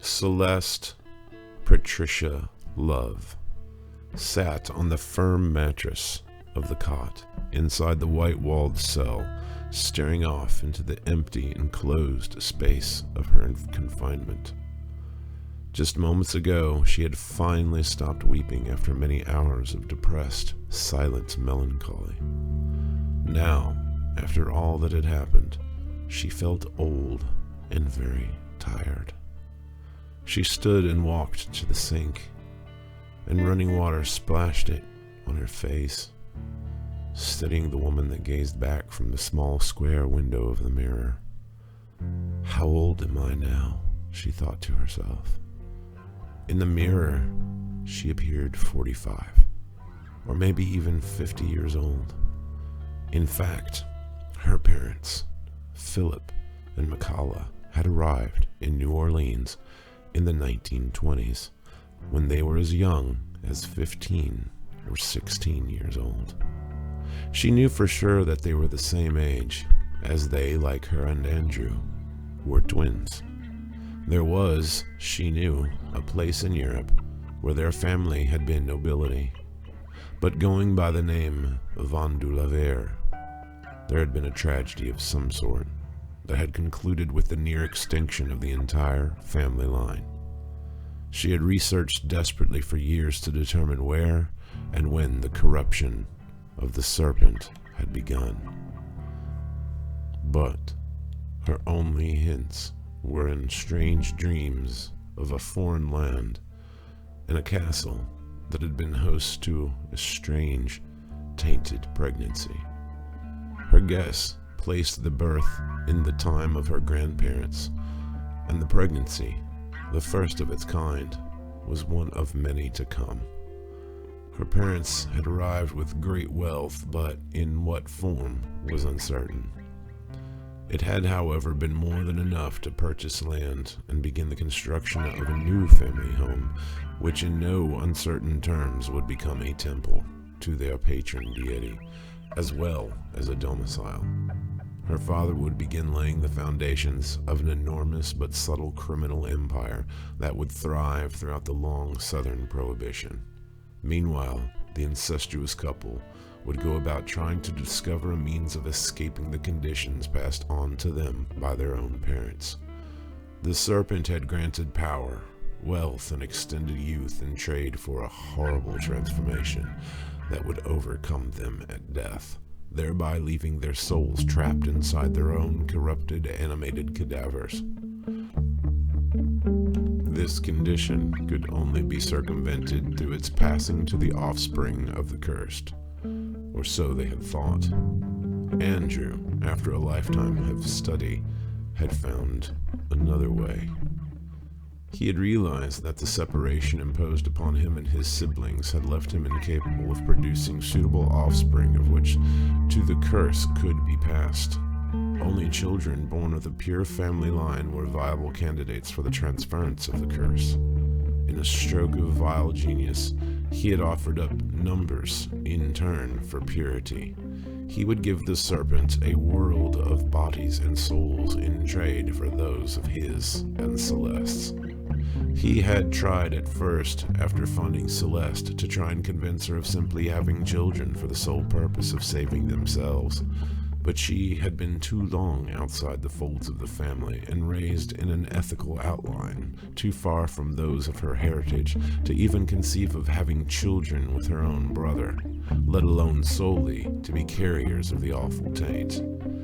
Celeste Patricia Love sat on the firm mattress of the cot inside the white-walled cell, staring off into the empty, enclosed space of her confinement. Just moments ago, she had finally stopped weeping after many hours of depressed, silent melancholy. Now, after all that had happened, she felt old and very tired. She stood and walked to the sink, and running water splashed it on her face, studying the woman that gazed back from the small square window of the mirror. How old am I now? She thought to herself. In the mirror, she appeared 45, or maybe even 50 years old. In fact, her parents, Philip and Makala, had arrived in New Orleans in the 1920s, when they were as young as 15 or 16 years old. She knew for sure that they were the same age, as they, like her and Andrew, were twins. There was, she knew, a place in Europe where their family had been nobility, but going by the name Van de la Verre, there had been a tragedy of some sort that had concluded with the near extinction of the entire family line. She had researched desperately for years to determine where and when the corruption of the serpent had begun. But her only hints were in strange dreams of a foreign land and a castle that had been host to a strange, tainted pregnancy. Her guess placed the birth in the time of her grandparents, and the pregnancy, the first of its kind, was one of many to come. Her parents had arrived with great wealth, but in what form was uncertain. It had, however, been more than enough to purchase land and begin the construction of a new family home, which in no uncertain terms would become a temple to their patron deity, as well as a domicile. Her father would begin laying the foundations of an enormous but subtle criminal empire that would thrive throughout the long Southern Prohibition. Meanwhile, the incestuous couple would go about trying to discover a means of escaping the conditions passed on to them by their own parents. The serpent had granted power, wealth, and extended youth in trade for a horrible transformation that would overcome them at death, thereby leaving their souls trapped inside their own corrupted, animated cadavers. This condition could only be circumvented through its passing to the offspring of the cursed, or so they had thought. Andrew, after a lifetime of study, had found another way. He had realized that the separation imposed upon him and his siblings had left him incapable of producing suitable offspring of which to the curse could be passed. Only children born of the pure family line were viable candidates for the transference of the curse. In a stroke of vile genius, he had offered up numbers in turn for purity. He would give the serpent a world of bodies and souls in trade for those of his and Celeste's. He had tried at first, after finding Celeste, to try and convince her of simply having children for the sole purpose of saving themselves. But she had been too long outside the folds of the family and raised in an ethical outline too far from those of her heritage to even conceive of having children with her own brother, let alone solely to be carriers of the awful taint.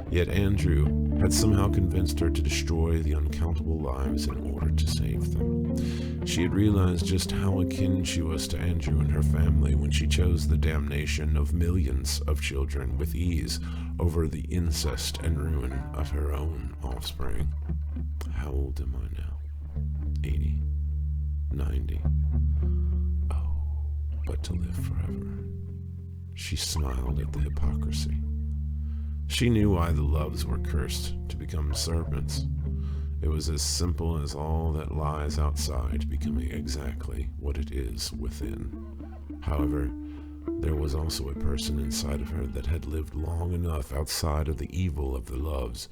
Yet Andrew had somehow convinced her to destroy the uncountable lives in order to save them. She had realized just how akin she was to Andrew and her family when she chose the damnation of millions of children with ease over the incest and ruin of her own offspring. How old am I now? 80? 90? Oh, but to live forever. She smiled at the hypocrisy. She knew why the Loves were cursed to become serpents. It was as simple as all that lies outside becoming exactly what it is within. However, there was also a person inside of her that had lived long enough outside of the evil of the Loves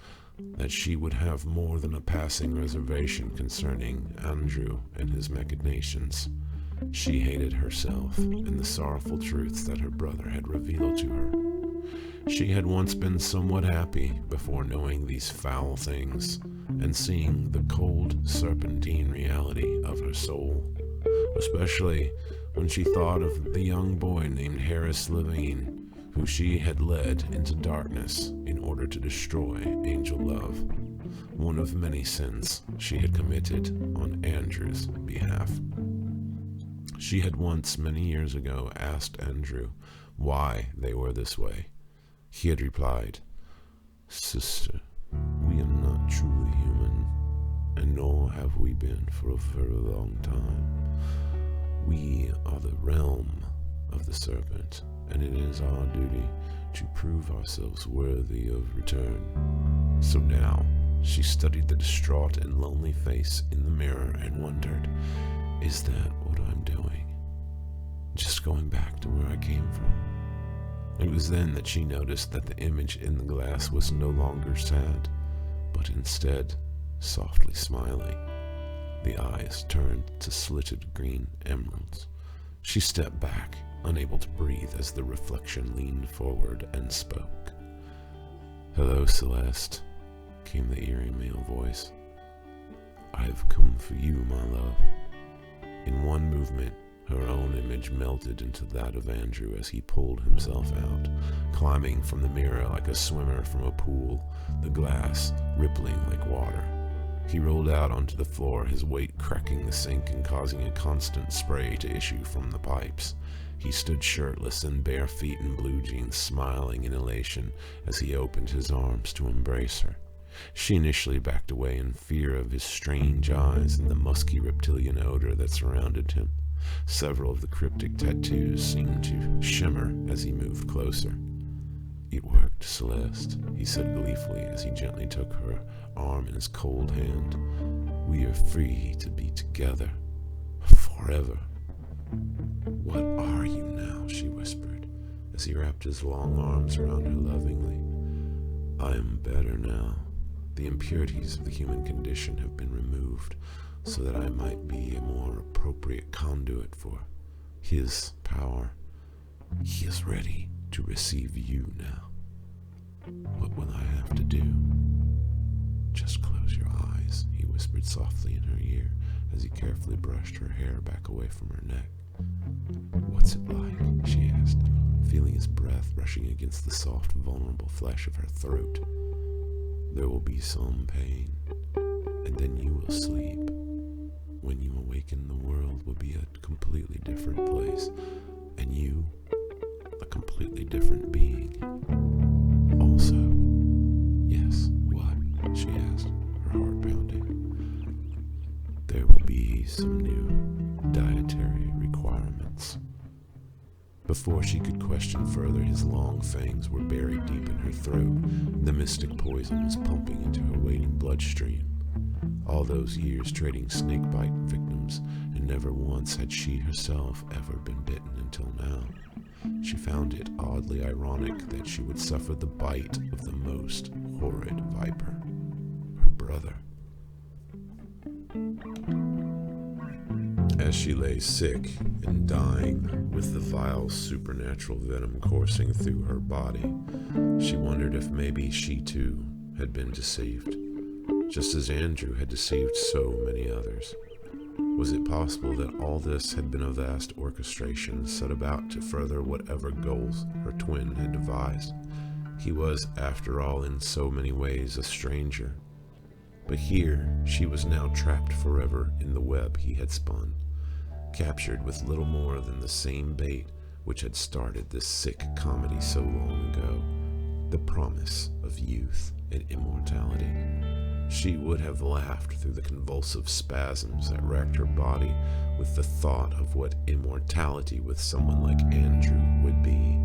that she would have more than a passing reservation concerning Andrew and his machinations. She hated herself and the sorrowful truths that her brother had revealed to her. She had once been somewhat happy before knowing these foul things and seeing the cold, serpentine reality of her soul, especially when she thought of the young boy named Harris Levine, who she had led into darkness in order to destroy Angel Love, one of many sins she had committed on Andrew's behalf. She had once, many years ago, asked Andrew why they were this way. He had replied, "Sister, we are not truly human, and nor have we been for a very long time. We are the realm of the serpent, and it is our duty to prove ourselves worthy of return." So now she studied the distraught and lonely face in the mirror and wondered, is that what I'm doing? Just going back to where I came from? It was then that she noticed that the image in the glass was no longer sad, but instead softly smiling. The eyes turned to slitted green emeralds. She stepped back, unable to breathe, as the reflection leaned forward and spoke. "Hello, Celeste," came the eerie male voice. "I've come for you, my love." In one movement, her own image melted into that of Andrew as he pulled himself out, climbing from the mirror like a swimmer from a pool, the glass rippling like water. He rolled out onto the floor, his weight cracking the sink and causing a constant spray to issue from the pipes. He stood shirtless and bare feet in blue jeans, smiling in elation as he opened his arms to embrace her. She initially backed away in fear of his strange eyes and the musky reptilian odor that surrounded him. Several of the cryptic tattoos seemed to shimmer as he moved closer. "It worked, Celeste," he said gleefully as he gently took her arm in his cold hand. "We are free to be together forever." "What are you now?" she whispered as he wrapped his long arms around her lovingly. "I am better now. The impurities of the human condition have been removed so that I might be a more appropriate conduit for his power. He is ready to receive you now. What will I have to do?" "Just close your eyes," he whispered softly in her ear as he carefully brushed her hair back away from her neck. "What's it like?" she asked, feeling his breath brushing against the soft, vulnerable flesh of her throat. "There will be some pain, and then you will sleep. When you awaken, the world will be a completely different place, and you, a completely different being. Also," "Yes, what?" she asked, her heart pounding. "There will be some new dietary requirements." Before she could question further, his long fangs were buried deep in her throat. The mystic poison was pumping into her waiting bloodstream. All those years trading snakebite victims, and never once had she herself ever been bitten until now. She found it oddly ironic that she would suffer the bite of the most horrid viper, her brother. As she lay sick and dying, with the vile supernatural venom coursing through her body, she wondered if maybe she too had been deceived, just as Andrew had deceived so many others. Was it possible that all this had been a vast orchestration set about to further whatever goals her twin had devised? He was, after all, in so many ways a stranger. But here she was now trapped forever in the web he had spun, captured with little more than the same bait which had started this sick comedy so long ago, the promise of youth and immortality. She would have laughed through the convulsive spasms that racked her body with the thought of what immortality with someone like Andrew would be.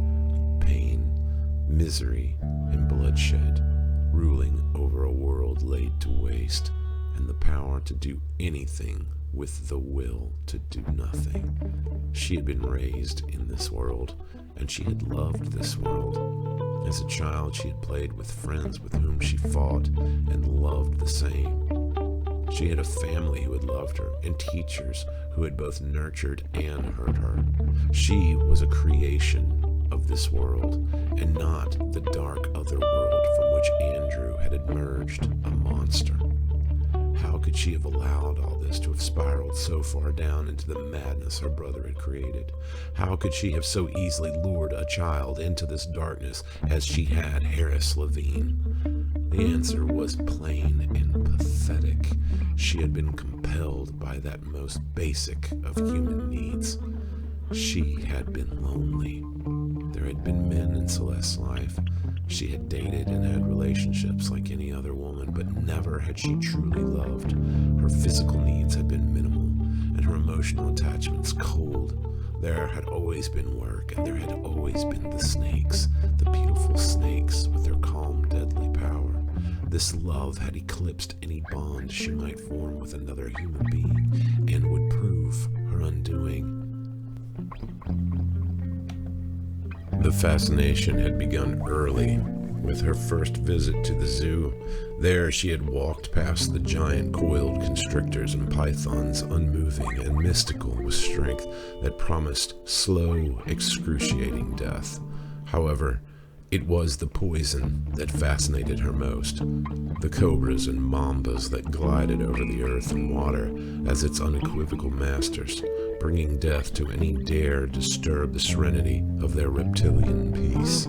Pain, misery, and bloodshed, ruling over a world laid to waste, and the power to do anything with the will to do nothing. She had been raised in this world, and she had loved this world. As a child, she had played with friends with whom she fought, the same. She had a family who had loved her, and teachers who had both nurtured and hurt her. She was a creation of this world, and not the dark other world from which Andrew had emerged a monster. How could she have allowed all this to have spiraled so far down into the madness her brother had created? How could she have so easily lured a child into this darkness as she had Harris Levine? The answer was plain and pathetic. She had been compelled by that most basic of human needs. She had been lonely. There had been men in Celeste's life. She had dated and had relationships like any other woman, but never had she truly loved. Her physical needs had been minimal, and her emotional attachments cold. There had always been work, and there had always been the snakes, the beautiful snakes with their calm, deadly power. This love had eclipsed any bond she might form with another human being, and would prove her undoing. The fascination had begun early, with her first visit to the zoo. There she had walked past the giant coiled constrictors and pythons, unmoving and mystical with strength that promised slow, excruciating death. However, it was the poison that fascinated her most, the cobras and mambas that glided over the earth and water as its unequivocal masters, bringing death to any dare disturb the serenity of their reptilian peace.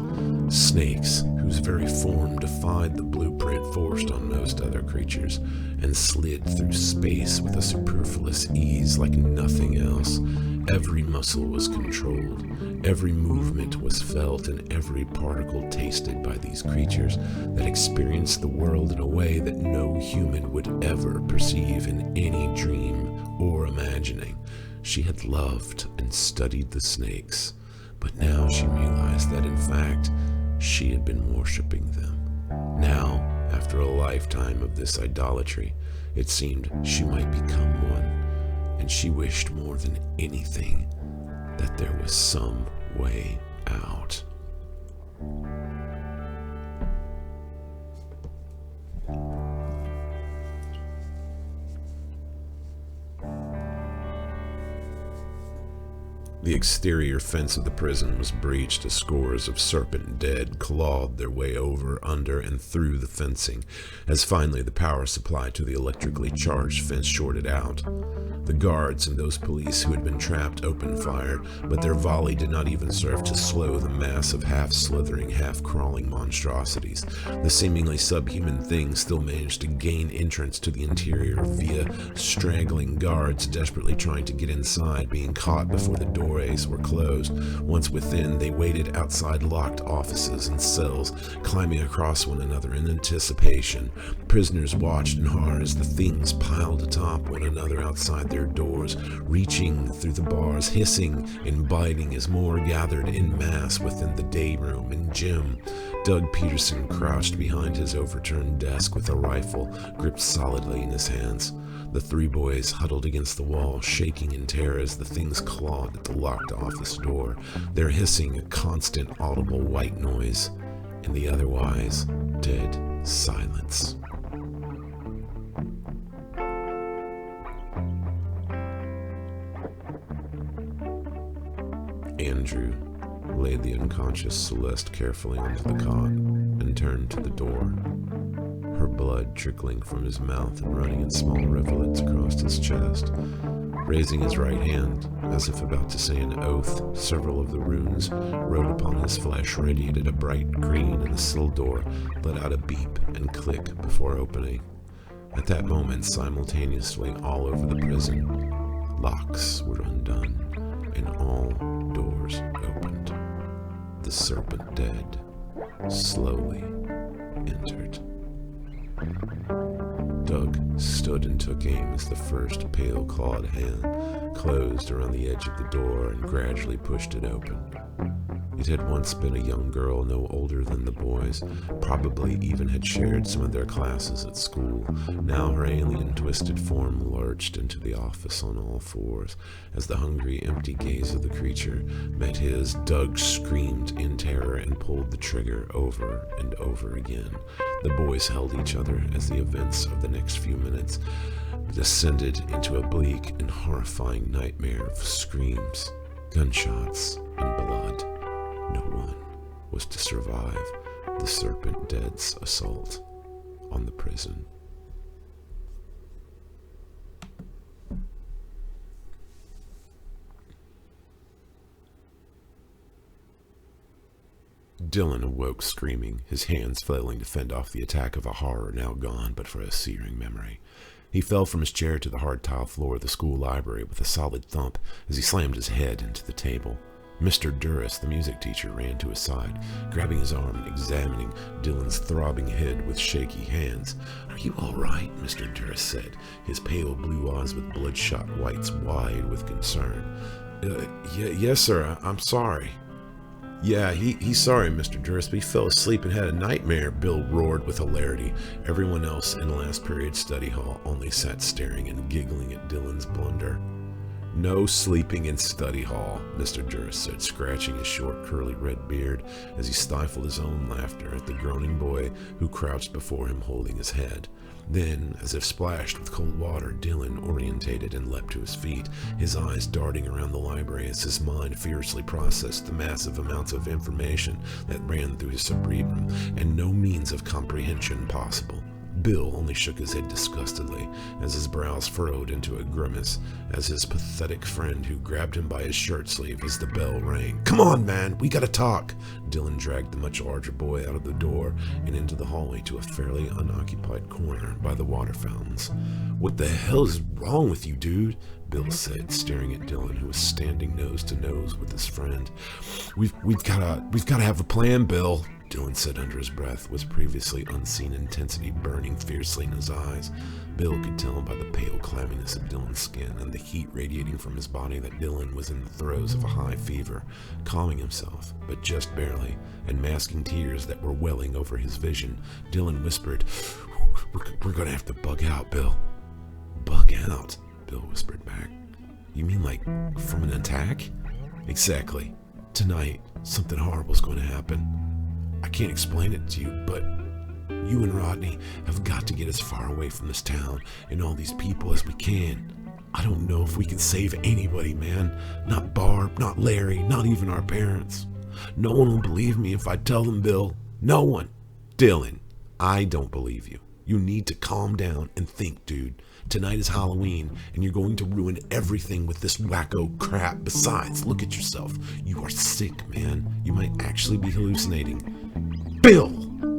Snakes, whose very form defied the blueprint forced on most other creatures, and slid through space with a superfluous ease like nothing else. Every muscle was controlled, every movement was felt, and every particle tasted by these creatures that experienced the world in a way that no human would ever perceive in any dream or imagining. She had loved and studied the snakes, but now she realized that in fact she had been worshipping them. Now, after a lifetime of this idolatry, it seemed she might become one, and she wished more than anything that there was some way out. The exterior fence of the prison was breached as scores of serpent dead clawed their way over, under, and through the fencing, as finally the power supply to the electrically charged fence shorted out. The guards and those police who had been trapped opened fire, but their volley did not even serve to slow the mass of half-slithering, half-crawling monstrosities. The seemingly subhuman things still managed to gain entrance to the interior via straggling guards desperately trying to get inside, being caught before the doorways were closed. Once within, they waited outside locked offices and cells, climbing across one another in anticipation. Prisoners watched in horror as the things piled atop one another outside their doors, reaching through the bars, hissing and biting as more gathered en masse within the day room and gym. Doug Peterson crouched behind his overturned desk with a rifle gripped solidly in his hands. The three boys huddled against the wall, shaking in terror as the things clawed at the locked office door, their hissing a constant audible white noise in the otherwise dead silence. Andrew laid the unconscious Celeste carefully onto the cot and turned to the door, her blood trickling from his mouth and running in small rivulets across his chest. Raising his right hand, as if about to say an oath, several of the runes wrote upon his flesh radiated a bright green, and the sill door let out a beep and click before opening. At that moment, simultaneously all over the prison, locks were undone, and all doors opened. The serpent dead slowly entered. Doug stood and took aim as the first pale clawed hand closed around the edge of the door and gradually pushed it open. It had once been a young girl no older than the boys, probably even had shared some of their classes at school. Now her alien twisted form lurched into the office on all fours. As the hungry, empty gaze of the creature met his, Doug screamed in terror and pulled the trigger over and over again. The boys held each other as the events of the next few minutes descended into a bleak and horrifying nightmare of screams, gunshots, and blood. No one was to survive the Serpent Dead's assault on the prison. Dylan awoke screaming, his hands flailing to fend off the attack of a horror now gone but for a searing memory. He fell from his chair to the hard tile floor of the school library with a solid thump as he slammed his head into the table. Mr. Duras, the music teacher, ran to his side, grabbing his arm and examining Dylan's throbbing head with shaky hands. "Are you all right?" Mr. Duras said, his pale blue eyes with bloodshot whites wide with concern. Yes, sir, I'm sorry." "Yeah, he's sorry, Mr. Duras, but he fell asleep and had a nightmare," Bill roared with hilarity. Everyone else in the last period study hall only sat staring and giggling at Dylan's blunder. "No sleeping in study hall," Mr. Duras said, scratching his short, curly red beard as he stifled his own laughter at the groaning boy who crouched before him holding his head. Then, as if splashed with cold water, Dylan orientated and leapt to his feet, his eyes darting around the library as his mind fiercely processed the massive amounts of information that ran through his cerebrum, and no means of comprehension possible. Bill only shook his head disgustedly as his brows furrowed into a grimace as his pathetic friend who grabbed him by his shirt sleeve as the bell rang. "Come on, man, we gotta talk." Dylan dragged the much larger boy out of the door and into the hallway to a fairly unoccupied corner by the water fountains. "What the hell is wrong with you, dude?" Bill said, staring at Dylan, who was standing nose to nose with his friend. We've gotta have a plan, Bill," Dylan said under his breath, with previously unseen intensity burning fiercely in his eyes. Bill could tell by the pale clamminess of Dylan's skin and the heat radiating from his body that Dylan was in the throes of a high fever, calming himself, but just barely, and masking tears that were welling over his vision. Dylan whispered, We're gonna have to bug out, Bill." "Bug out?" Bill whispered back. "You mean like from an attack?" "Exactly. Tonight, something horrible's going to happen. I can't explain it to you, but you and Rodney have got to get as far away from this town and all these people as we can. I don't know if we can save anybody, man. Not Barb, not Larry, not even our parents. No one will believe me if I tell them, Bill. No one." "Dylan, I don't believe you. You need to calm down and think, dude. Tonight is Halloween, and you're going to ruin everything with this wacko crap. Besides, look at yourself. You are sick, man. You might actually be hallucinating." "Bill!"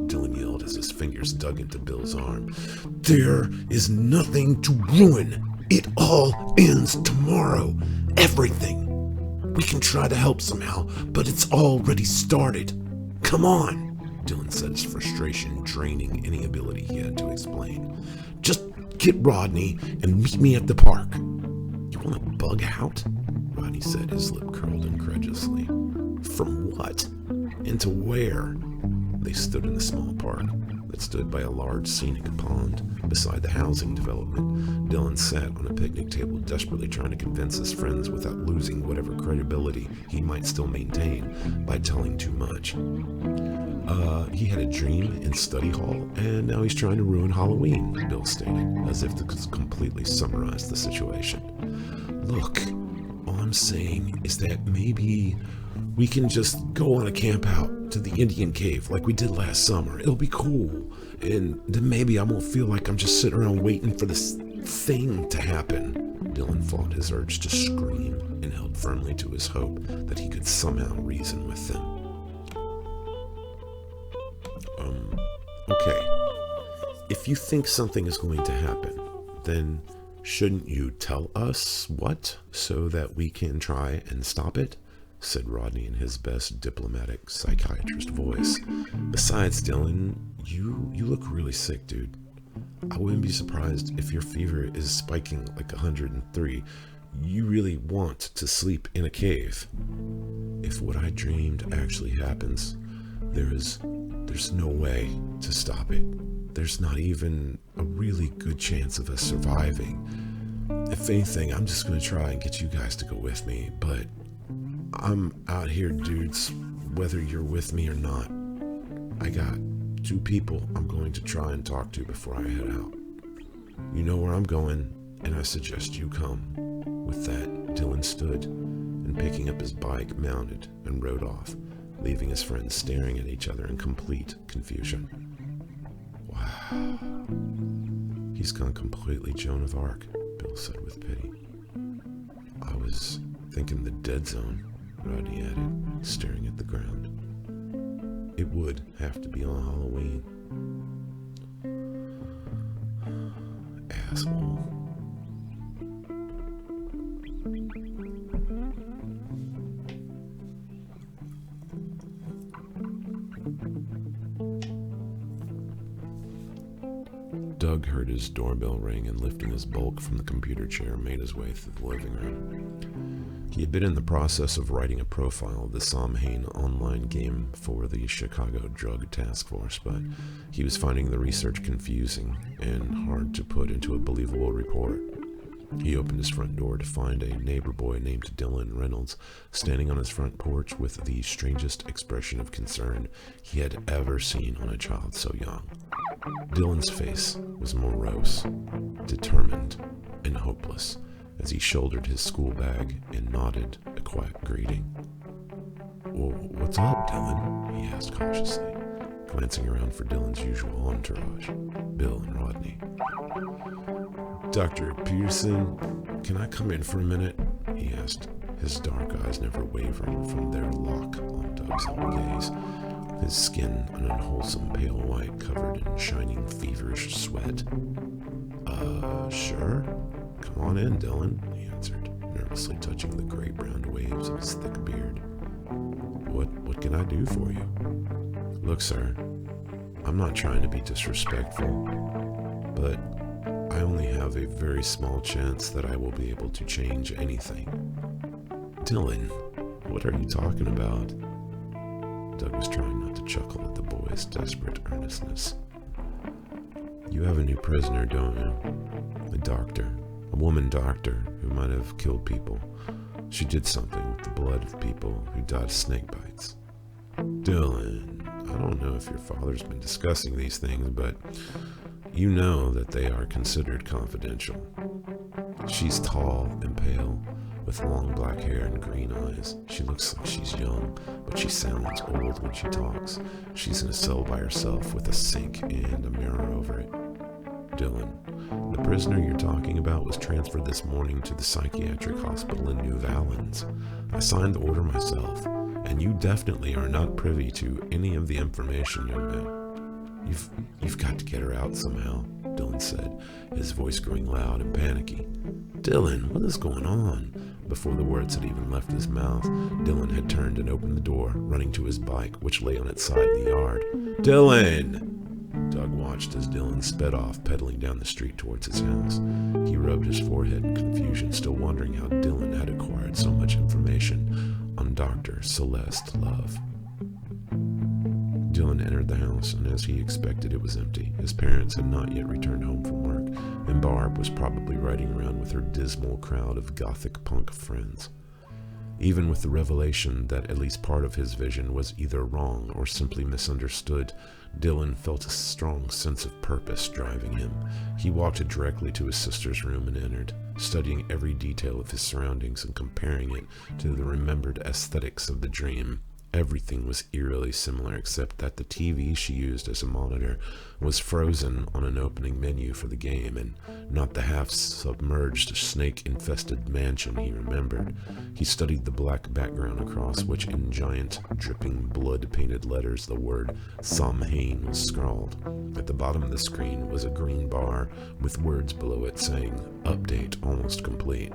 Dylan yelled as his fingers dug into Bill's arm. "There is nothing to ruin. It all ends tomorrow. Everything. We can try to help somehow, but it's already started. Come on," Dylan said, his frustration draining any ability he had to explain. "Just get Rodney and meet me at the park." "You want to bug out?" Rodney said, his lip curled incredulously. "From what? And to where?" They stood in a small park that stood by a large scenic pond beside the housing development. Dylan sat on a picnic table, desperately trying to convince his friends without losing whatever credibility he might still maintain by telling too much. He had a dream in study hall, and now he's trying to ruin Halloween, Bill stated, as if to completely summarize the situation. "Look, all I'm saying is that maybe we can just go on a camp out to the Indian cave like we did last summer. It'll be cool, and then maybe I won't feel like I'm just sitting around waiting for this thing to happen." Dylan fought his urge to scream and held firmly to his hope that he could somehow reason with them. Okay, if you think something is going to happen, then shouldn't you tell us what, so that we can try and stop it?" said Rodney in his best diplomatic psychiatrist voice. "Besides, Dylan, you look really sick, dude. I wouldn't be surprised if your fever is spiking like 103. You really want to sleep in a cave? If what I dreamed actually happens, there's no way to stop it. There's not even a really good chance of us surviving. If anything, I'm just going to try and get you guys to go with me, but I'm out here, dudes, whether you're with me or not. I got 2 people I'm going to try and talk to before I head out. You know where I'm going, and I suggest you come. With that, Dylan stood, and picking up his bike, mounted and rode off, leaving his friends staring at each other in complete confusion. Wow. He's gone completely Joan of Arc, Bill said with pity. I was thinking the dead zone, Rodney added, staring at the ground. It would have to be on Halloween. Asshole. Doug heard his doorbell ring and, lifting his bulk from the computer chair, made his way through the living room. He had been in the process of writing a profile of the Samhain online game for the Chicago Drug Task Force, but he was finding the research confusing and hard to put into a believable report. He opened his front door to find a neighbor boy named Dylan Reynolds standing on his front porch with the strangest expression of concern he had ever seen on a child so young. Dylan's face was morose, determined, and hopeless as he shouldered his school bag and nodded a quiet greeting. "Well, what's up, Dylan?" he asked cautiously, glancing around for Dylan's usual entourage, Bill and Rodney. "Dr. Peterson, can I come in for a minute?" he asked, his dark eyes never wavering from their lock on Doug's own gaze, his skin an unwholesome pale white covered in shining feverish sweat. Sure. Come on in, Dylan," he answered, nervously touching the gray-brown waves of his thick beard. What can I do for you?" "Look, sir, I'm not trying to be disrespectful, but I only have a very small chance that I will be able to change anything." "Dylan, what are you talking about?" Doug was trying not to chuckle at the boy's desperate earnestness. "You have a new prisoner, don't you? A doctor, a woman doctor who might have killed people. She did something with the blood of people who died of snake bites." "Dylan, I don't know if your father's been discussing these things, but you know that they are considered confidential." She's tall and pale, with long black hair and green eyes. She looks like she's young, but she sounds old when she talks. She's in a cell by herself with a sink and a mirror over it. "Dylan, the prisoner you're talking about was transferred this morning to the psychiatric hospital in New Orleans. I signed the order myself, and you definitely are not privy to any of the information, young man. You've got to get her out somehow," Dylan said, his voice growing loud and panicky. "Dylan, what is going on?" Before the words had even left his mouth, Dylan had turned and opened the door, running to his bike, which lay on its side in the yard. "Dylan!" Doug watched as Dylan sped off, pedaling down the street towards his house. He rubbed his forehead in confusion, still wondering how Dylan had acquired so much information on Dr. Celeste Love. Dylan entered the house, and as he expected, it was empty. His parents had not yet returned home from work, and Barb was probably riding around with her dismal crowd of gothic punk friends. Even with the revelation that at least part of his vision was either wrong or simply misunderstood, Dylan felt a strong sense of purpose driving him. He walked directly to his sister's room and entered, studying every detail of his surroundings and comparing it to the remembered aesthetics of the dream. Everything was eerily similar, except that the TV she used as a monitor was frozen on an opening menu for the game, and not the half-submerged, snake-infested mansion he remembered. He studied the black background across which, in giant, dripping, blood-painted letters, the word Samhain was scrawled. At the bottom of the screen was a green bar with words below it saying, "Update almost complete."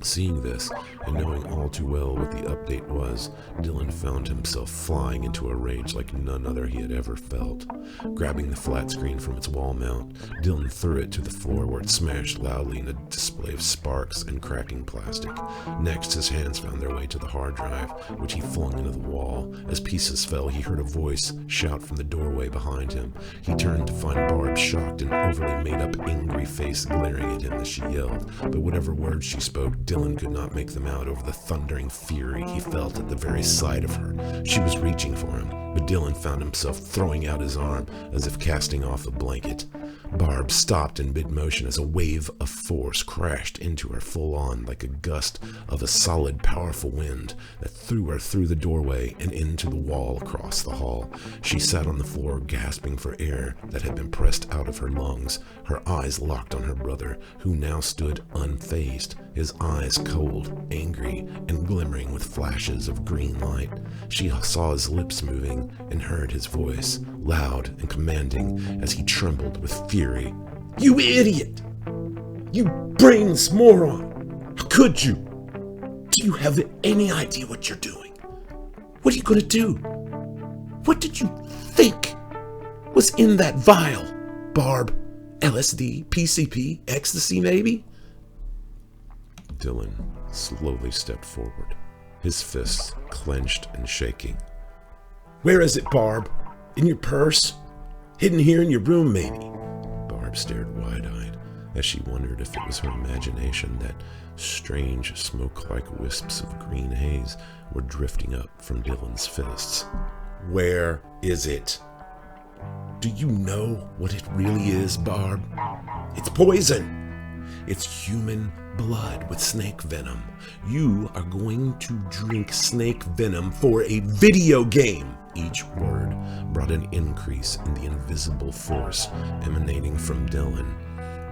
Seeing this, and knowing all too well what the update was, Dylan found himself flying into a rage like none other he had ever felt. Grabbing the flat screen from its wall mount, Dylan threw it to the floor where it smashed loudly in a display of sparks and cracking plastic. Next, his hands found their way to the hard drive, which he flung into the wall. As pieces fell, he heard a voice shout from the doorway behind him. He turned to find Barb, shocked and overly made-up angry face glaring at him as she yelled, but whatever words she spoke, Dylan could not make them out over the thundering fury he felt at the very sight of her. She was reaching for him, but Dylan found himself throwing out his arm as if casting off a blanket. Barb stopped in mid-motion as a wave of force crashed into her full-on like a gust of a solid, powerful wind that threw her through the doorway and into the wall across the hall. She sat on the floor, gasping for air that had been pressed out of her lungs, her eyes locked on her brother, who now stood unfazed, his eyes cold, angry, and glimmering with flashes of green light. She saw his lips moving and heard his voice, loud and commanding, as he trembled with fury. "You idiot! You brainless moron! How could you? Do you have any idea what you're doing? What are you gonna do? What did you think was in that vial? Barb? LSD? PCP? Ecstasy, maybe?" Dylan slowly stepped forward, his fists clenched and shaking. "Where is it, Barb? In your purse? Hidden here in your room, maybe?" Barb stared wide-eyed as she wondered if it was her imagination that strange smoke-like wisps of green haze were drifting up from Dylan's fists. "Where is it? Do you know what it really is, Barb? It's poison. It's human blood with snake venom. You are going to drink snake venom for a video game." Each word brought an increase in the invisible force emanating from Dylan.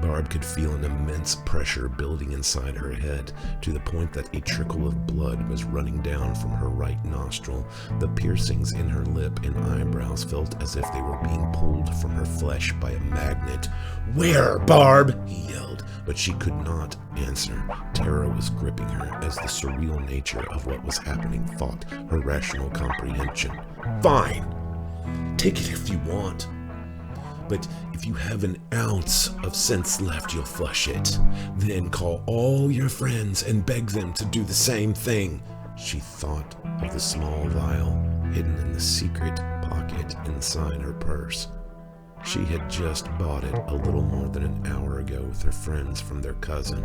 Barb could feel an immense pressure building inside her head, to the point that a trickle of blood was running down from her right nostril. The piercings in her lip and eyebrows felt as if they were being pulled from her flesh by a magnet. "Where, Barb?" he yelled, but she could not answer. Terror was gripping her as the surreal nature of what was happening fought her rational comprehension. "Fine. Take it if you want. But if you have an ounce of sense left, you'll flush it. Then call all your friends and beg them to do the same thing." She thought of the small vial hidden in the secret pocket inside her purse. She had just bought it a little more than an hour ago with her friends from their cousin.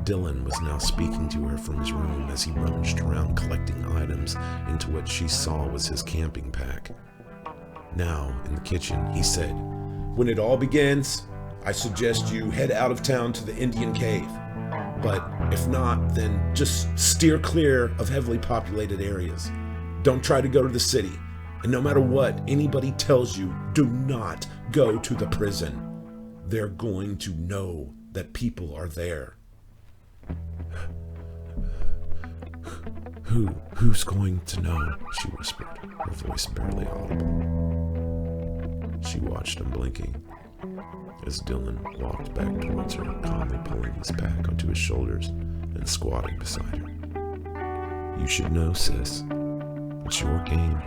Dylan was now speaking to her from his room as he rummaged around collecting items into what she saw was his camping pack. Now, in the kitchen, he said, "When it all begins, I suggest you head out of town to the Indian cave. But if not, then just steer clear of heavily populated areas. Don't try to go to the city. And no matter what anybody tells you, do not go to the prison. They're going to know that people are there." Who's going to know?" she whispered, her voice barely audible. She watched him blinking as Dylan walked back towards her, calmly pulling his pack onto his shoulders and squatting beside her. "You should know, sis. It's your game."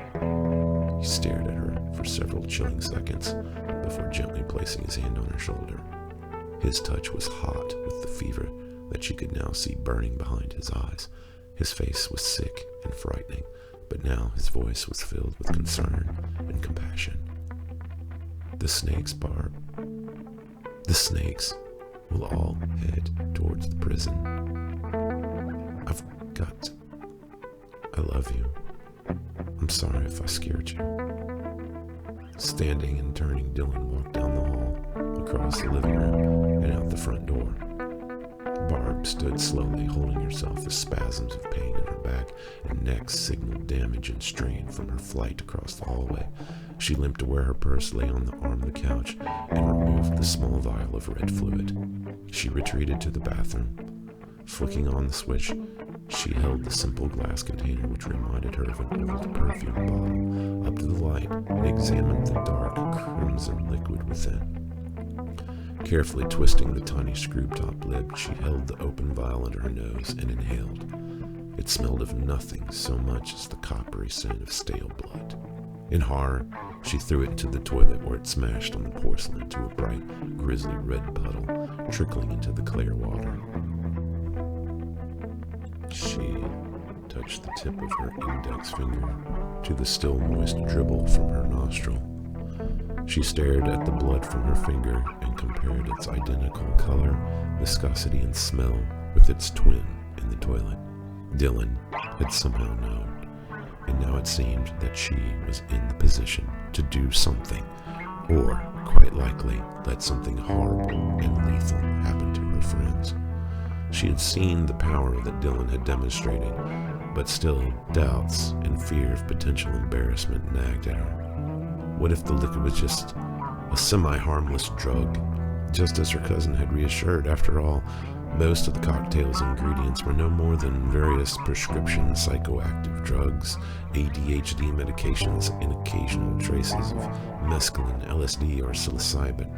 He stared at her for several chilling seconds before gently placing his hand on her shoulder. His touch was hot with the fever that she could now see burning behind his eyes. His face was sick and frightening, but now his voice was filled with concern and compassion. "The snakes, Barb. The snakes will all head towards the prison. I love you. I'm sorry if I scared you." Standing and turning, Dylan walked down the hall, across the living room, and out the front door. Barb stood slowly, holding herself as spasms of pain in her back and neck signaled damage and strain from her flight across the hallway. She limped to where her purse lay on the arm of the couch and removed the small vial of red fluid. She retreated to the bathroom. Flicking on the switch, she held the simple glass container which reminded her of an old perfume bottle up to the light and examined the dark crimson liquid within. Carefully twisting the tiny screw-top lid, she held the open vial under her nose and inhaled. It smelled of nothing so much as the coppery scent of stale blood. In horror, she threw it into the toilet where it smashed on the porcelain to a bright, grisly red puddle trickling into the clear water. She touched the tip of her index finger to the still moist dribble from her nostril. She stared at the blood from her finger and compared its identical color, viscosity, and smell with its twin in the toilet. Dylan had somehow known, and now it seemed that she was in the position to do something, or, quite likely, let something horrible and lethal happen to her friends. She had seen the power that Dylan had demonstrated, but still doubts and fear of potential embarrassment nagged at her. What if the liquid was just a semi-harmless drug? Just as her cousin had reassured, after all, most of the cocktail's ingredients were no more than various prescription psychoactive drugs, ADHD medications, and occasional traces of mescaline, LSD, or psilocybin.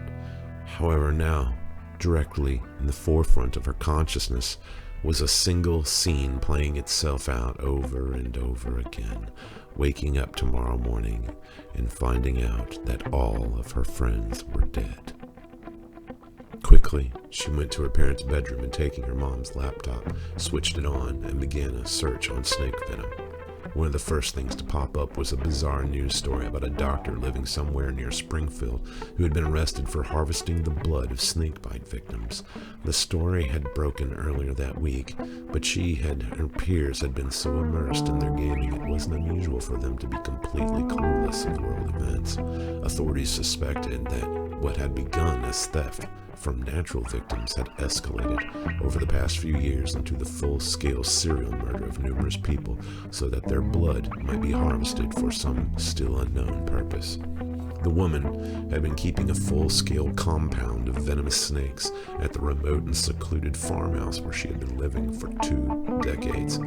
However, now, directly in the forefront of her consciousness, was a single scene playing itself out over and over again, waking up tomorrow morning and finding out that all of her friends were dead. Quickly, she went to her parents' bedroom and, taking her mom's laptop, switched it on and began a search on snake venom. One of the first things to pop up was a bizarre news story about a doctor living somewhere near Springfield who had been arrested for harvesting the blood of snakebite victims. The story had broken earlier that week, but she and her peers had been so immersed in their gaming it wasn't unusual for them to be completely clueless of world events. Authorities suspected that what had begun as theft from natural victims had escalated over the past few years into the full-scale serial murder of numerous people so that their blood might be harvested for some still unknown purpose. The woman had been keeping a full-scale compound of venomous snakes at the remote and secluded farmhouse where she had been living for 2 decades.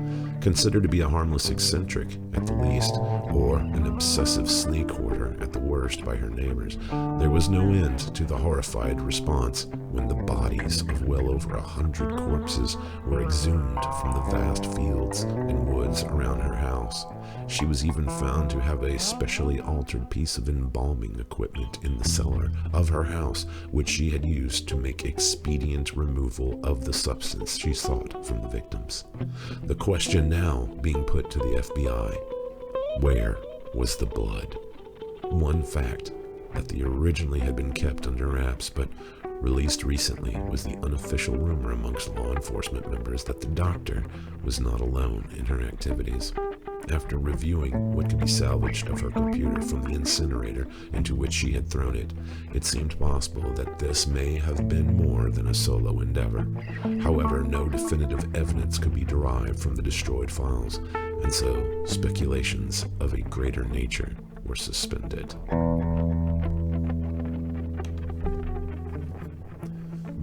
Considered to be a harmless eccentric at the least, or an obsessive snake hoarder at the worst by her neighbors, there was no end to the horrified response when the bodies of well over 100 corpses were exhumed from the vast fields and woods around her house. She was even found to have a specially altered piece of embalming equipment in the cellar of her house, which she had used to make expedient removal of the substance she sought from the victims. The question now being put to the FBI: where was the blood? One fact that the originally had been kept under wraps but released recently was the unofficial rumor amongst law enforcement members that the doctor was not alone in her activities. After reviewing what could be salvaged of her computer from the incinerator into which she had thrown it, it seemed possible that this may have been more than a solo endeavor. However, no definitive evidence could be derived from the destroyed files, and so speculations of a greater nature were suspended.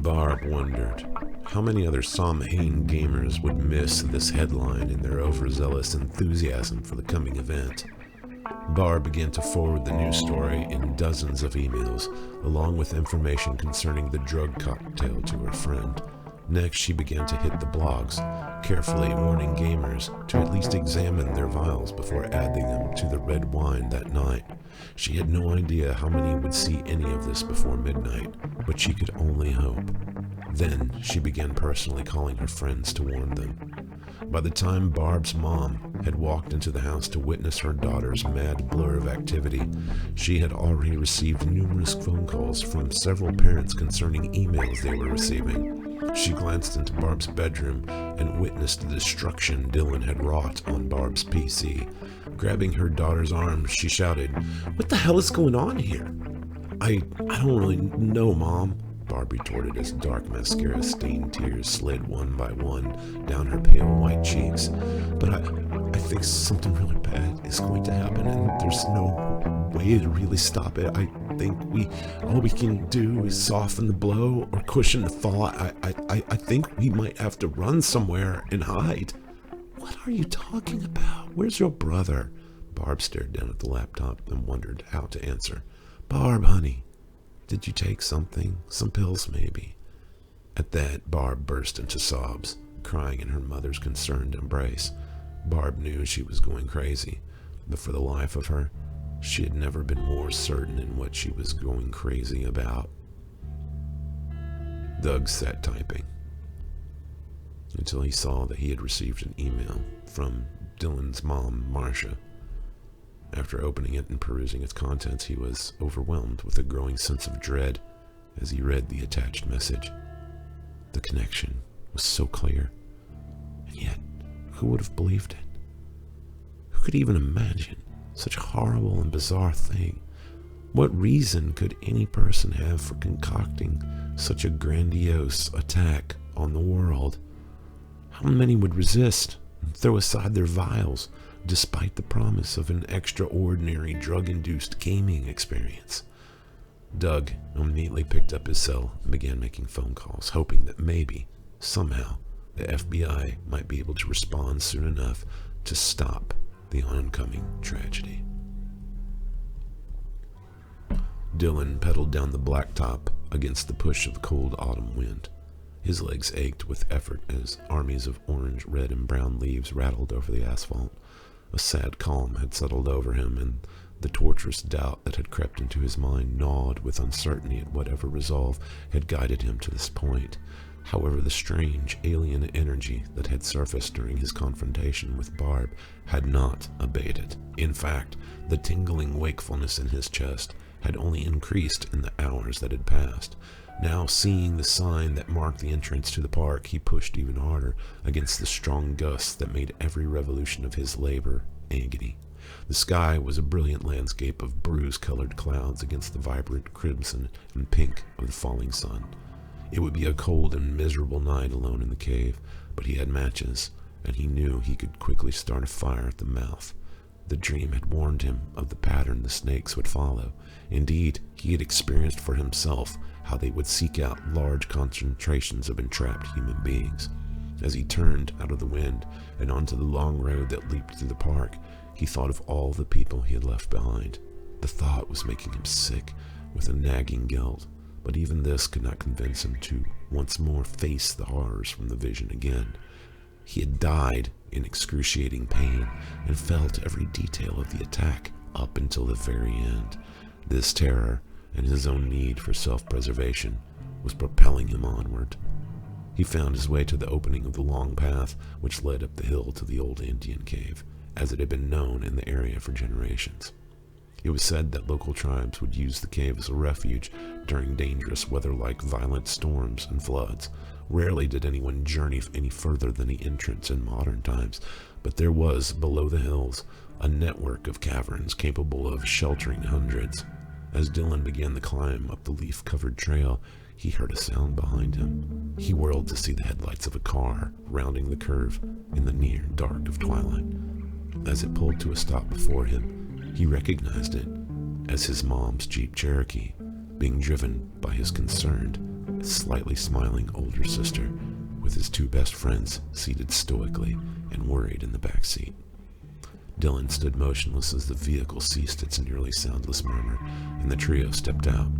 Barb wondered how many other Samhain gamers would miss this headline in their overzealous enthusiasm for the coming event. Barb began to forward the news story in dozens of emails, along with information concerning the drug cocktail to her friend. Next, she began to hit the blogs, carefully warning gamers to at least examine their vials before adding them to the red wine that night. She had no idea how many would see any of this before midnight, but she could only hope. Then she began personally calling her friends to warn them. By the time Barb's mom had walked into the house to witness her daughter's mad blur of activity, she had already received numerous phone calls from several parents concerning emails they were receiving. She glanced into Barb's bedroom and witnessed the destruction Dylan had wrought on Barb's PC. Grabbing her daughter's arm, she shouted, "What the hell is going on here?" I don't really know, Mom," Barb retorted as dark mascara-stained tears slid one by one down her pale white cheeks. "But I think something really bad is going to happen, and there's no way to really stop it. I think all we can do is soften the blow or cushion the fall. I think we might have to run somewhere and hide." "What are you talking about? Where's your brother?" Barb stared down at the laptop and wondered how to answer. "Barb, honey, Did you take something? Some pills, maybe?" At that, Barb burst into sobs, crying in her mother's concerned embrace. Barb knew she was going crazy, but for the life of her, she had never been more certain in what she was going crazy about. Doug sat typing until he saw that he had received an email from Dylan's mom, Marcia. After opening it and perusing its contents, he was overwhelmed with a growing sense of dread as he read the attached message. The connection was so clear, and yet who would have believed it? Who could even imagine such a horrible and bizarre thing? What reason could any person have for concocting such a grandiose attack on the world? How many would resist and throw aside their vials despite the promise of an extraordinary drug-induced gaming experience? Doug immediately picked up his cell and began making phone calls, hoping that maybe, somehow, the FBI might be able to respond soon enough to stop the oncoming tragedy. Dylan pedaled down the blacktop against the push of the cold autumn wind. His legs ached with effort as armies of orange, red, and brown leaves rattled over the asphalt. A sad calm had settled over him, and the torturous doubt that had crept into his mind gnawed with uncertainty at whatever resolve had guided him to this point. However, the strange, alien energy that had surfaced during his confrontation with Barb had not abated. In fact, the tingling wakefulness in his chest had only increased in the hours that had passed. Now, seeing the sign that marked the entrance to the park, he pushed even harder against the strong gusts that made every revolution of his labor agony. The sky was a brilliant landscape of bruise-colored clouds against the vibrant crimson and pink of the falling sun. It would be a cold and miserable night alone in the cave, but he had matches, and he knew he could quickly start a fire at the mouth. The dream had warned him of the pattern the snakes would follow. Indeed, he had experienced for himself how they would seek out large concentrations of entrapped human beings. As he turned out of the wind and onto the long road that leaped through the park, he thought of all the people he had left behind. The thought was making him sick with a nagging guilt, but even this could not convince him to once more face the horrors from the vision again. He had died in excruciating pain and felt every detail of the attack up until the very end. This terror and his own need for self-preservation was propelling him onward. He found his way to the opening of the long path which led up the hill to the old Indian cave, as it had been known in the area for generations. It was said that local tribes would use the cave as a refuge during dangerous weather like violent storms and floods. Rarely did anyone journey any further than the entrance in modern times, but there was, below the hills, a network of caverns capable of sheltering hundreds. As Dylan began the climb up the leaf-covered trail, he heard a sound behind him. He whirled to see the headlights of a car rounding the curve in the near dark of twilight. As it pulled to a stop before him, he recognized it as his mom's Jeep Cherokee, being driven by his concerned, slightly smiling older sister, with his two best friends seated stoically and worried in the back seat. Dylan stood motionless as the vehicle ceased its nearly soundless murmur, and the trio stepped out.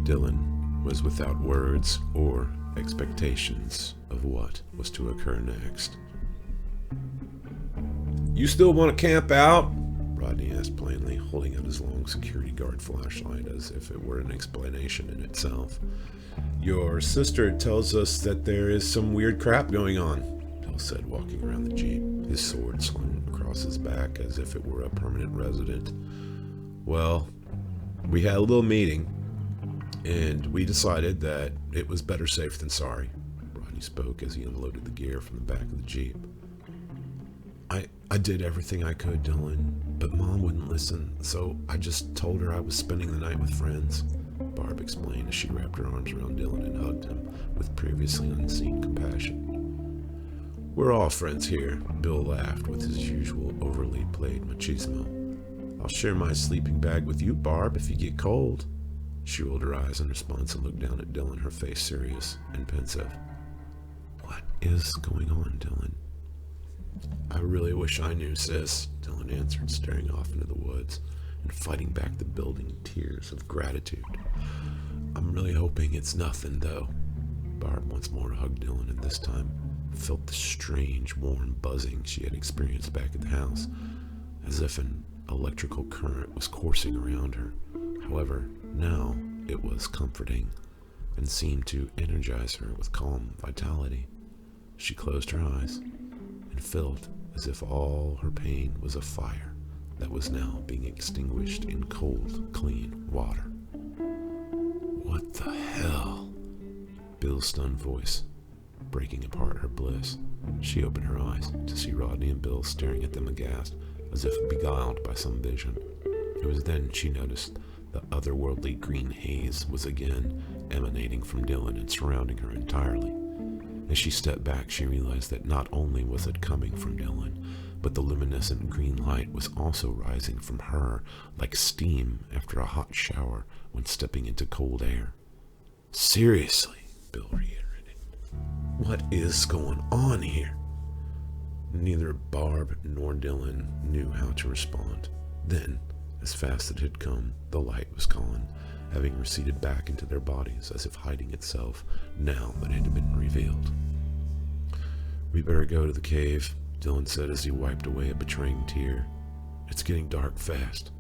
Dylan was without words or expectations of what was to occur next. "You still want to camp out?" Rodney asked plainly, holding out his long security guard flashlight as if it were an explanation in itself. "Your sister tells us that there is some weird crap going on," Bill said, walking around the Jeep, his sword slung across his back as if it were a permanent resident. "Well, we had a little meeting, and we decided that it was better safe than sorry," Rodney spoke as he unloaded the gear from the back of the Jeep. I did everything I could, Dylan, but Mom wouldn't listen, so I just told her I was spending the night with friends," Barb explained as she wrapped her arms around Dylan and hugged him with previously unseen compassion. "We're all friends here," Bill laughed with his usual overly played machismo. "I'll share my sleeping bag with you, Barb, if you get cold." She rolled her eyes in response and looked down at Dylan, her face serious and pensive. "What is going on, Dylan?" "I really wish I knew, sis," Dylan answered, staring off into the woods. and fighting back the building tears of gratitude. "I'm really hoping it's nothing, though." Barb once more hugged Dylan, and this time felt the strange, warm buzzing she had experienced back at the house, as if an electrical current was coursing around her. However, now it was comforting and seemed to energize her with calm vitality. She closed her eyes and felt as if all her pain was a fire that was now being extinguished in cold, clean water. "What the hell?" Bill's stunned voice breaking apart her bliss. She opened her eyes to see Rodney and Bill staring at them aghast, as if beguiled by some vision. It was then she noticed the otherworldly green haze was again emanating from Dylan and surrounding her entirely. As she stepped back, she realized that not only was it coming from Dylan, but the luminescent green light was also rising from her like steam after a hot shower when stepping into cold air. "Seriously," Bill reiterated, "what is going on here?" Neither Barb nor Dylan knew how to respond. Then, as fast as it had come, the light was gone, having receded back into their bodies as if hiding itself now that it had been revealed. "We better go to the cave," Dylan said as he wiped away a betraying tear. "It's getting dark fast."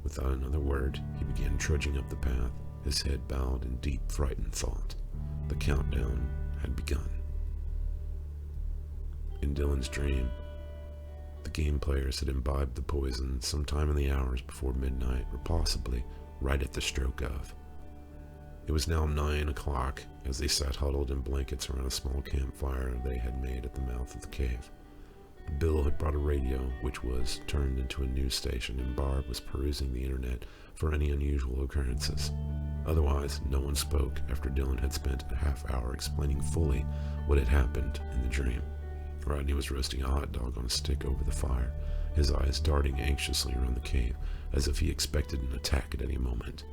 Without another word, he began trudging up the path, his head bowed in deep, frightened thought. The countdown had begun. In Dylan's dream, the game players had imbibed the poison sometime in the hours before midnight, or possibly right at the stroke of. It was now 9 o'clock as they sat huddled in blankets around a small campfire they had made at the mouth of the cave. Bill had brought a radio, which was turned into a news station, and Barb was perusing the internet for any unusual occurrences. Otherwise, no one spoke after Dylan had spent a half hour explaining fully what had happened in the dream. Rodney was roasting a hot dog on a stick over the fire, his eyes darting anxiously around the cave, as if he expected an attack at any moment.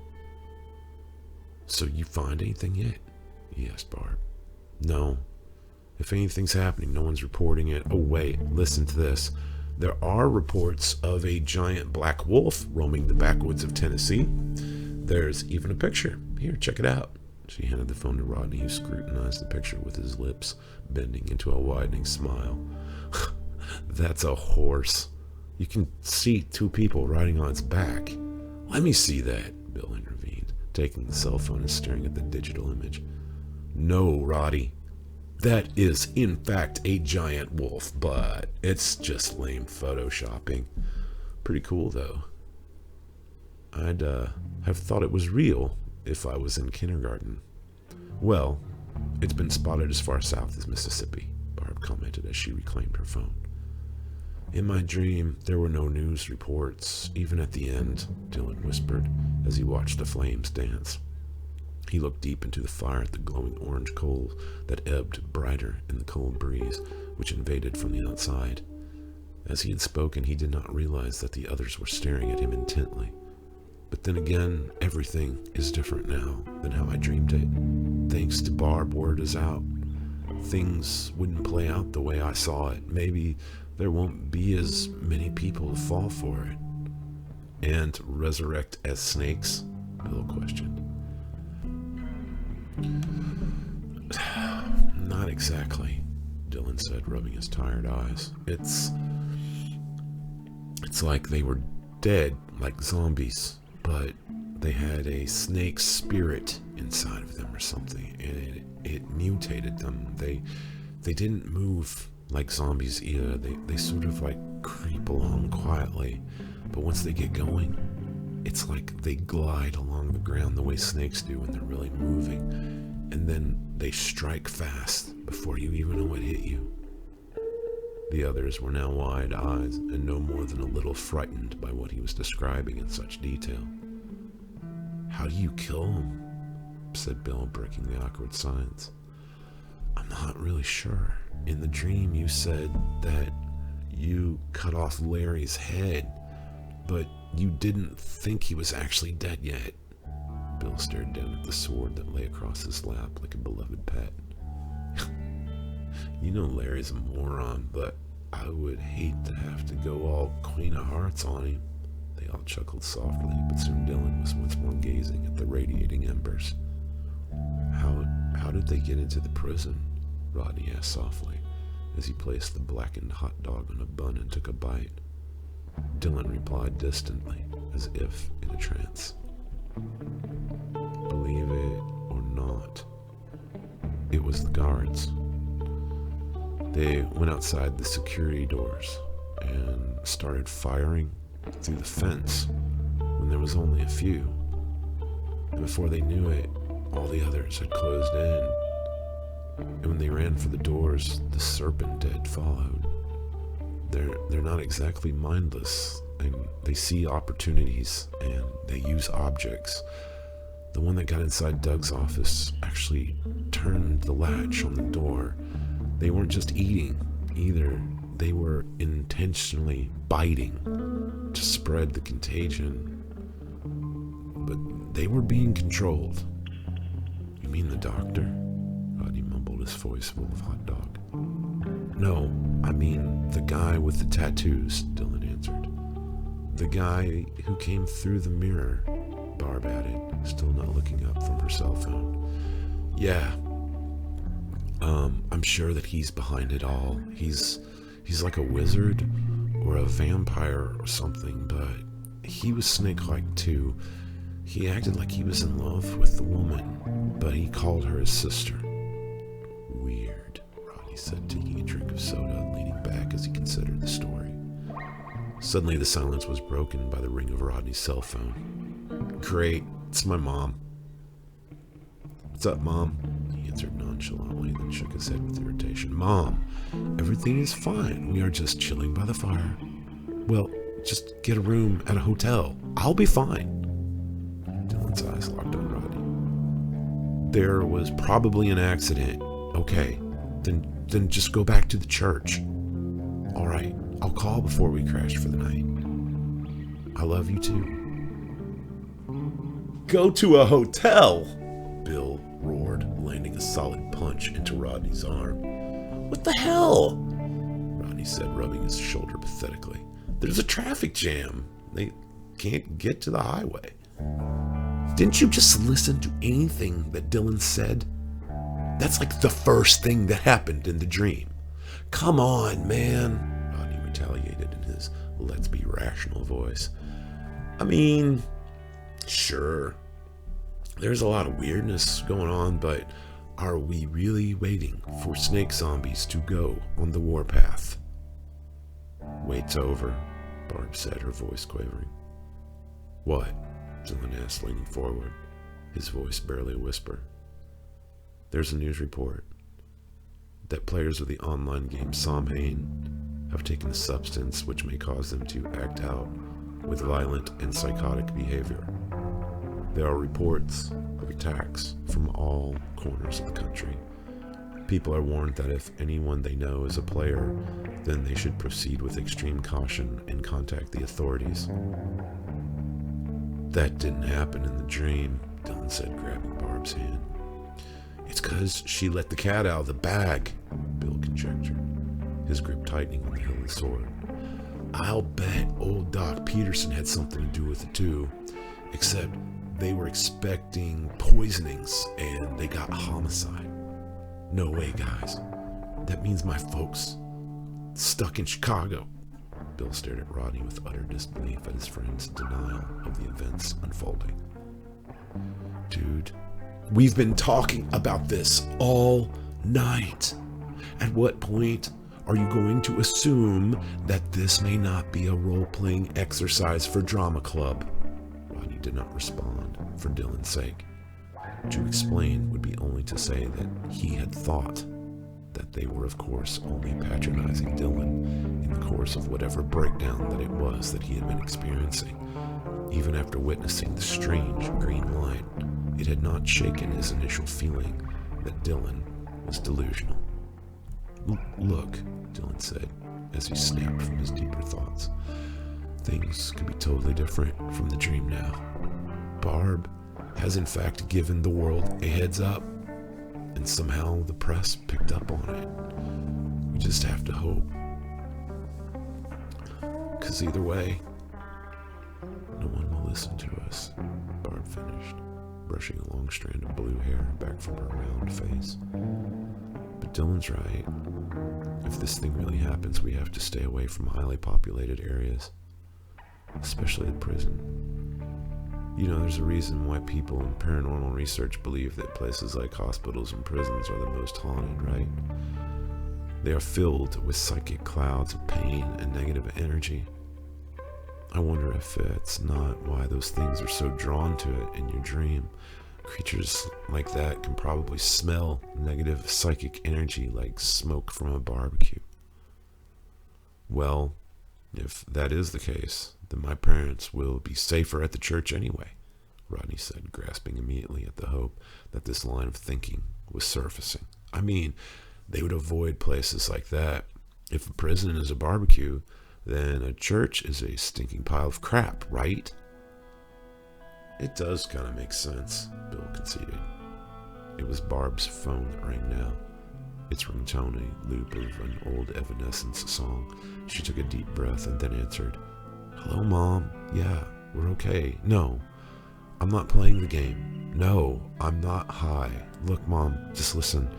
"So you find anything yet?" he asked Barb. "No. If anything's happening, no one's reporting it. Oh wait, listen to this. There are reports of a giant black wolf roaming the backwoods of Tennessee. There's even a picture. Here, check it out." She handed the phone to Rodney, who scrutinized the picture with his lips bending into a widening smile. "That's a horse. You can see 2 people riding on its back." "Let me see that," Bill intervened, taking the cell phone and staring at the digital image. "No, Roddy. That is, in fact, a giant wolf, but it's just lame photoshopping. Pretty cool, though. I'd have thought it was real if I was in kindergarten." "Well, it's been spotted as far south as Mississippi," Barb commented as she reclaimed her phone. "In my dream, there were no news reports, even at the end," Dylan whispered as he watched the flames dance. He looked deep into the fire at the glowing orange coals that ebbed brighter in the cold breeze which invaded from the outside. As he had spoken, he did not realize that the others were staring at him intently. But then again, everything is different now than how I dreamed it. Thanks to Barb, word is out. Things wouldn't play out the way I saw it. Maybe there won't be as many people to fall for it. "And resurrect as snakes?" Bill questioned. "Not exactly," Dylan said, rubbing his tired eyes. It's like they were dead, like zombies, but they had a snake spirit inside of them or something, and it mutated them. They didn't move like zombies either. They sort of like creep along quietly, but once they get going, it's like they glide along the ground the way snakes do when they're really moving, and then they strike fast before you even know what hit you." The others were now wide-eyed and no more than a little frightened by what he was describing in such detail. "How do you kill them?" said Bill, breaking the awkward silence. "I'm not really sure. In the dream, you said that you cut off Larry's head, but you didn't think he was actually dead yet." Bill stared down at the sword that lay across his lap like a beloved pet. "You know Larry's a moron, but I would hate to have to go all Queen of Hearts on him." They all chuckled softly, but soon Dylan was once more gazing at the radiating embers. How did they get into the prison? Rodney asked softly, as he placed the blackened hot dog on a bun and took a bite. Dylan replied distantly, as if in a trance. Believe it or not, it was the guards. They went outside the security doors and started firing through the fence when there was only a few. And before they knew it, all the others had closed in. And when they ran for the doors, the serpent had followed. They're not exactly mindless, and they see opportunities and they use objects. The one that got inside Doug's office actually turned the latch on the door. They weren't just eating either. They were intentionally biting to spread the contagion. But they were being controlled. You mean the doctor? Rodney mumbled, his voice full of hot dog. No, I mean the guy with the tattoos, Dylan answered. The guy who came through the mirror, Barb added, still not looking up from her cell phone. Yeah, I'm sure that he's behind it all. He's like a wizard or a vampire or something, but he was snake-like too. He acted like he was in love with the woman, but he called her his sister. Weird, Rodney said, taking a drink of soda and leaning back as he considered the story. Suddenly the silence was broken by the ring of Rodney's cell phone. Great, it's my mom. What's up, Mom? He answered nonchalantly, then shook his head with irritation. Mom, everything is fine. We are just chilling by the fire. Well, just get a room at a hotel. I'll be fine. Dylan's eyes locked on Rodney. There was probably an accident. Okay, then just go back to the church. All right, I'll call before we crash for the night. I love you too. Go to a hotel, Bill roared, landing a solid punch into Rodney's arm. What the hell? Rodney said, rubbing his shoulder pathetically. There's a traffic jam. They can't get to the highway. Didn't you just listen to anything that Dylan said? That's like the first thing that happened in the dream. Come on, man, Rodney retaliated in his let's be rational voice. I mean, sure, there's a lot of weirdness going on, but are we really waiting for snake zombies to go on the warpath? Wait's over, Barb said, her voice quavering. What? Dylan asked, leaning forward, his voice barely a whisper. There's a news report that players of the online game Samhain have taken a substance which may cause them to act out with violent and psychotic behavior. There are reports of attacks from all corners of the country. People are warned that if anyone they know is a player, then they should proceed with extreme caution and contact the authorities. That didn't happen in the dream, Dylan said, grabbing Barb's hand. It's 'cause she let the cat out of the bag, Bill conjectured, his grip tightening on the hilt of the sword. I'll bet old Doc Peterson had something to do with it too, except they were expecting poisonings and they got homicide. No way, guys. That means my folks stuck in Chicago. Bill stared at Rodney with utter disbelief at his friend's denial of the events unfolding. Dude, we've been talking about this all night. At what point are you going to assume that this may not be a role-playing exercise for Drama Club? Rodney did not respond, for Dylan's sake. To explain would be only to say that he had thought that they were, of course, only patronizing Dylan in the course of whatever breakdown that it was that he had been experiencing. Even after witnessing the strange green light, it had not shaken his initial feeling that Dylan was delusional. Look, Dylan said, as he snapped from his deeper thoughts. Things could be totally different from the dream now. Barb has in fact given the world a heads up, and somehow the press picked up on it. We just have to hope. 'Cause either way, No one will listen to us, Barb finished, brushing a long strand of blue hair back from her round face. But Dylan's right. If this thing really happens, we have to stay away from highly populated areas, especially the prison. You know, there's a reason why people in paranormal research believe that places like hospitals and prisons are the most haunted, right? They are filled with psychic clouds of pain and negative energy. I wonder if it's not why those things are so drawn to it in your dream. Creatures like that can probably smell negative psychic energy like smoke from a barbecue. Well, if that is the case, then my parents will be safer at the church anyway, Rodney said, grasping immediately at the hope that this line of thinking was surfacing. I mean, they would avoid places like that. If a prison is a barbecue, then a church is a stinking pile of crap, right? It does kind of make sense, Bill conceded. It was Barb's phone that rang now, its ringtone a loop of an old Evanescence song. She took a deep breath and then answered. Hello, Mom. Yeah, we're okay. No, I'm not playing the game. No, I'm not high. Look, Mom, just listen.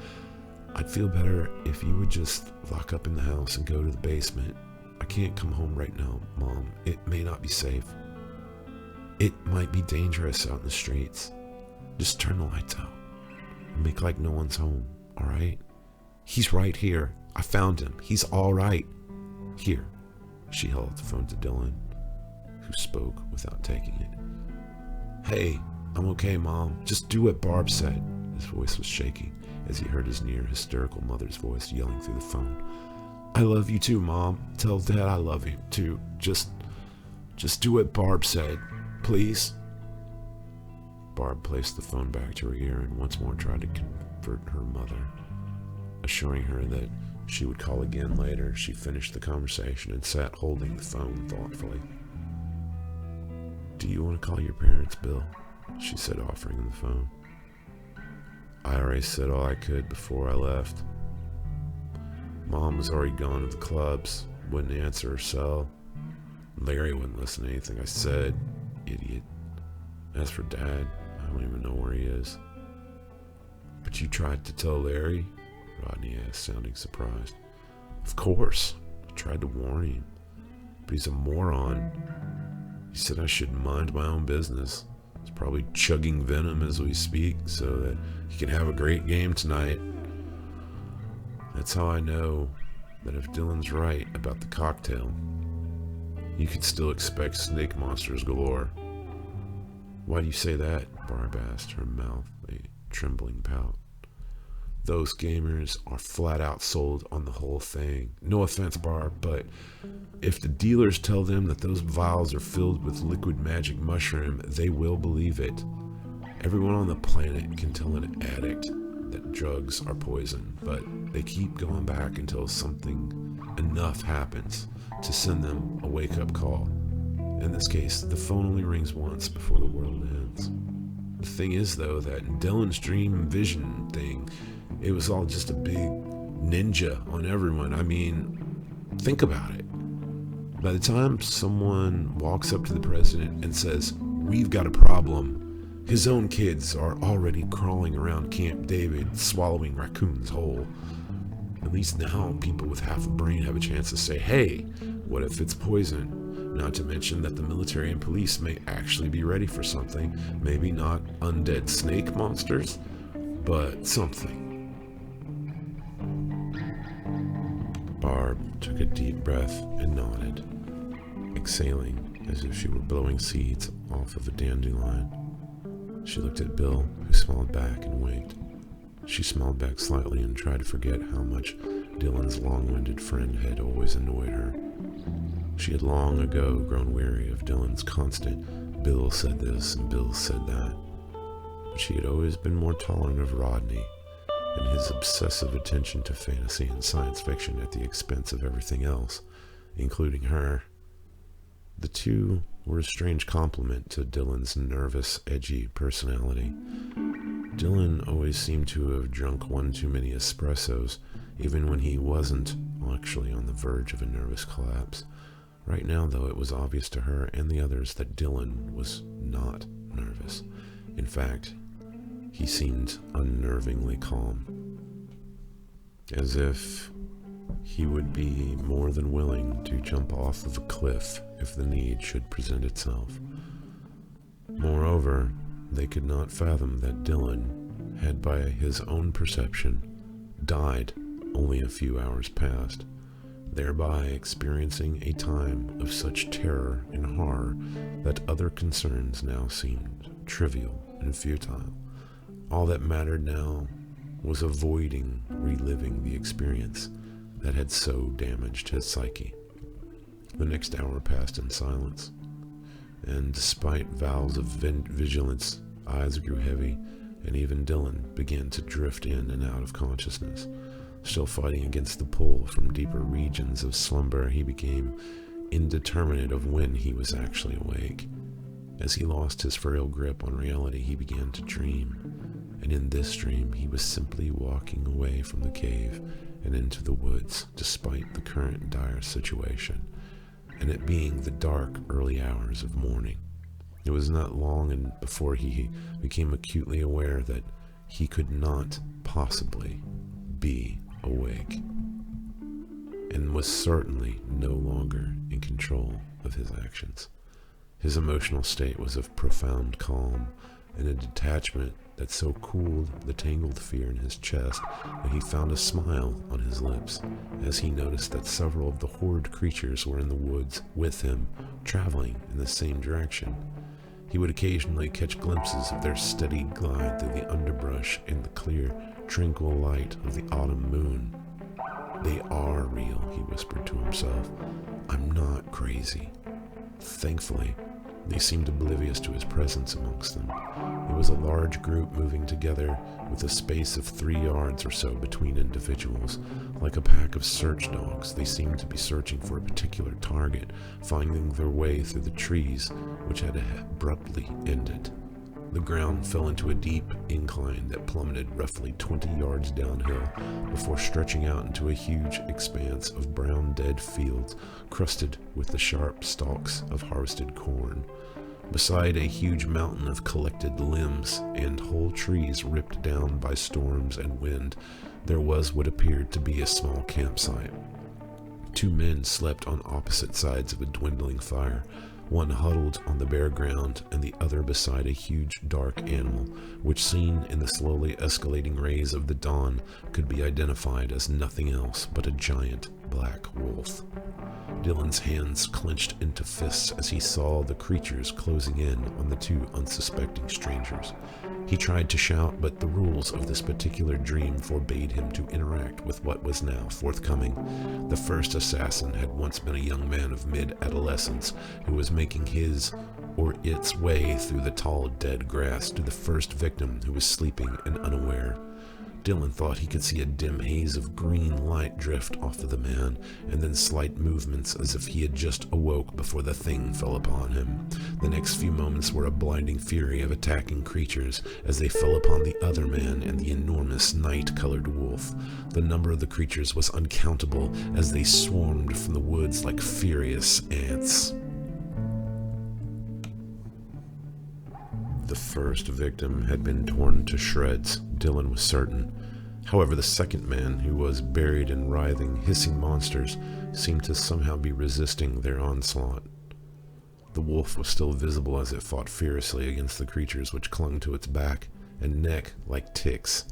I'd feel better if you would just lock up in the house and go to the basement. I can't come home right now, Mom. It may not be safe. It might be dangerous out in the streets. Just turn the lights out and make like no one's home, all right? He's right here. I found him. He's all right. Here. She held out the phone to Dylan, who spoke without taking it. Hey, I'm okay, Mom. Just do what Barb said. His voice was shaking as he heard his near hysterical mother's voice yelling through the phone. I love you too, Mom. Tell Dad I love him too. Just do what Barb said, please. Barb placed the phone back to her ear and once more tried to comfort her mother. Assuring her that she would call again later, she finished the conversation and sat holding the phone thoughtfully. Do you want to call your parents, Bill? She said, offering him the phone. I already said all I could before I left. Mom was already gone to the clubs, wouldn't answer her cell. Larry wouldn't listen to anything I said, idiot. As for Dad, I don't even know where he is. But you tried to tell Larry? Rodney asked, sounding surprised. Of course. I tried to warn him. But he's a moron. He said I should mind my own business. He's probably chugging venom as we speak so that he can have a great game tonight. That's how I know that if Dylan's right about the cocktail, you could still expect snake monsters galore. Why do you say that? Barb asked, her mouth a trembling pout. Those gamers are flat out sold on the whole thing. No offense, Barb, but if the dealers tell them that those vials are filled with liquid magic mushroom, they will believe it. Everyone on the planet can tell an addict that drugs are poison, but they keep going back until something enough happens to send them a wake-up call. In this case, the phone only rings once before the world ends. The thing is, though, that in Dylan's dream vision thing, it was all just a big ninja on everyone. I mean, think about it. By the time someone walks up to the president and says, "We've got a problem," his own kids are already crawling around Camp David, swallowing raccoons whole. At least now, people with half a brain have a chance to say, hey, what if it's poison? Not to mention that the military and police may actually be ready for something. Maybe not undead snake monsters, but something. Barb took a deep breath and nodded, exhaling as if she were blowing seeds off of a dandelion. She looked at Bill, who smiled back and winked. She smiled back slightly and tried to forget how much Dylan's long-winded friend had always annoyed her. She had long ago grown weary of Dylan's constant, Bill said this and Bill said that. But she had always been more tolerant of Rodney and his obsessive attention to fantasy and science fiction at the expense of everything else, including her. The two were a strange complement to Dylan's nervous, edgy personality. Dylan always seemed to have drunk one too many espressos, even when he wasn't actually on the verge of a nervous collapse. Right now, though, it was obvious to her and the others that Dylan was not nervous. In fact, he seemed unnervingly calm, as if he would be more than willing to jump off of a cliff if the need should present itself. Moreover, they could not fathom that Dylan had, by his own perception, died only a few hours past, thereby experiencing a time of such terror and horror that other concerns now seemed trivial and futile. All that mattered now was avoiding reliving the experience that had so damaged his psyche. The next hour passed in silence, and despite vows of vigilance, eyes grew heavy, and even Dylan began to drift in and out of consciousness. Still fighting against the pull from deeper regions of slumber, he became indeterminate of when he was actually awake. As he lost his frail grip on reality, he began to dream, and in this dream he was simply walking away from the cave and into the woods, despite the current dire situation, and it being the dark early hours of morning. It was not long before he became acutely aware that he could not possibly be awake, and was certainly no longer in control of his actions. His emotional state was of profound calm and a detachment that so cooled the tangled fear in his chest that he found a smile on his lips as he noticed that several of the horrid creatures were in the woods with him, traveling in the same direction. He would occasionally catch glimpses of their steady glide through the underbrush in the clear, tranquil light of the autumn moon. "They are real," he whispered to himself. "I'm not crazy." Thankfully, they seemed oblivious to his presence amongst them. It was a large group moving together with a space of 3 yards or so between individuals. Like a pack of search dogs, they seemed to be searching for a particular target, finding their way through the trees, which had abruptly ended. The ground fell into a deep incline that plummeted roughly 20 yards downhill before stretching out into a huge expanse of brown dead fields crusted with the sharp stalks of harvested corn. Beside a huge mountain of collected limbs and whole trees ripped down by storms and wind, there was what appeared to be a small campsite. 2 men slept on opposite sides of a dwindling fire, one huddled on the bare ground and the other beside a huge dark animal, which seen in the slowly escalating rays of the dawn could be identified as nothing else but a giant black wolf. Dylan's hands clenched into fists as he saw the creatures closing in on the 2 unsuspecting strangers. He tried to shout, but the rules of this particular dream forbade him to interact with what was now forthcoming. The first assassin had once been a young man of mid-adolescence who was making his or its way through the tall dead grass to the first victim who was sleeping and unaware. Dylan thought he could see a dim haze of green light drift off of the man, and then slight movements as if he had just awoke before the thing fell upon him. The next few moments were a blinding fury of attacking creatures as they fell upon the other man and the enormous night-colored wolf. The number of the creatures was uncountable as they swarmed from the woods like furious ants. The first victim had been torn to shreds, Dylan was certain. However, the second man, who was buried in writhing, hissing monsters, seemed to somehow be resisting their onslaught. The wolf was still visible as it fought fiercely against the creatures which clung to its back and neck like ticks,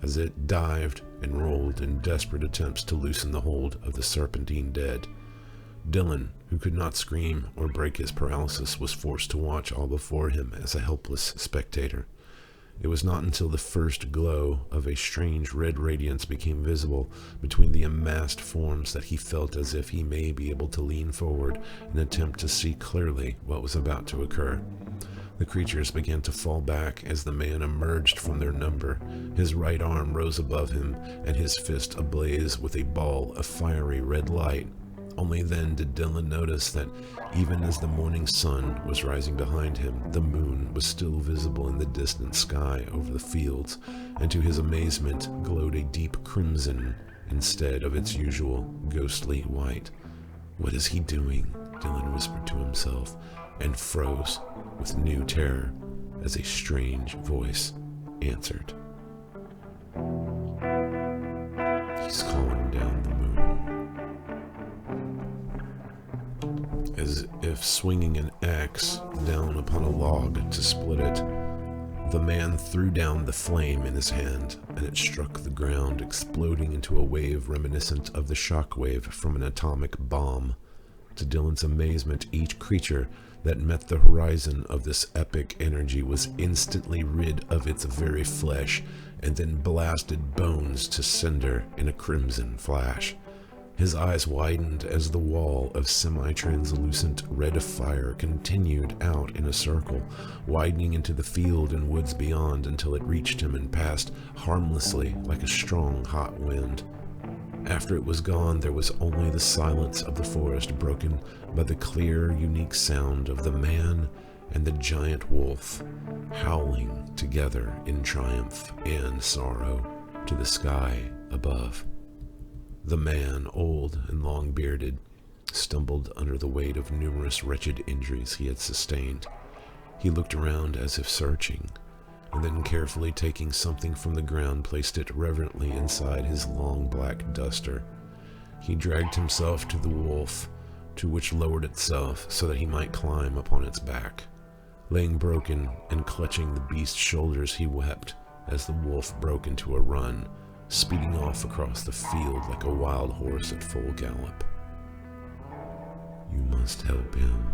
as it dived and rolled in desperate attempts to loosen the hold of the serpentine dead. Dylan, who could not scream or break his paralysis, was forced to watch all before him as a helpless spectator. It was not until the first glow of a strange red radiance became visible between the amassed forms that he felt as if he may be able to lean forward and attempt to see clearly what was about to occur. The creatures began to fall back as the man emerged from their number. His right arm rose above him, and his fist ablaze with a ball of fiery red light. Only then did Dylan notice that even as the morning sun was rising behind him, the moon was still visible in the distant sky over the fields, and to his amazement glowed a deep crimson instead of its usual ghostly white. "What is he doing?" Dylan whispered to himself, and froze with new terror as a strange voice answered. "He's calling down the moon." As if swinging an axe down upon a log to split it, the man threw down the flame in his hand, and it struck the ground, exploding into a wave reminiscent of the shockwave from an atomic bomb. To Dylan's amazement, each creature that met the horizon of this epic energy was instantly rid of its very flesh, and then blasted bones to cinder in a crimson flash. His eyes widened as the wall of semi-translucent red fire continued out in a circle, widening into the field and woods beyond until it reached him and passed harmlessly like a strong, hot wind. After it was gone, there was only the silence of the forest, broken by the clear, unique sound of the man and the giant wolf howling together in triumph and sorrow to the sky above. The man, old and long-bearded, stumbled under the weight of numerous wretched injuries he had sustained. He looked around as if searching, and then carefully taking something from the ground, placed it reverently inside his long black duster. He dragged himself to the wolf, to which lowered itself so that he might climb upon its back. Laying broken and clutching the beast's shoulders, he wept as the wolf broke into a run, speeding off across the field like a wild horse at full gallop. "You must help him,"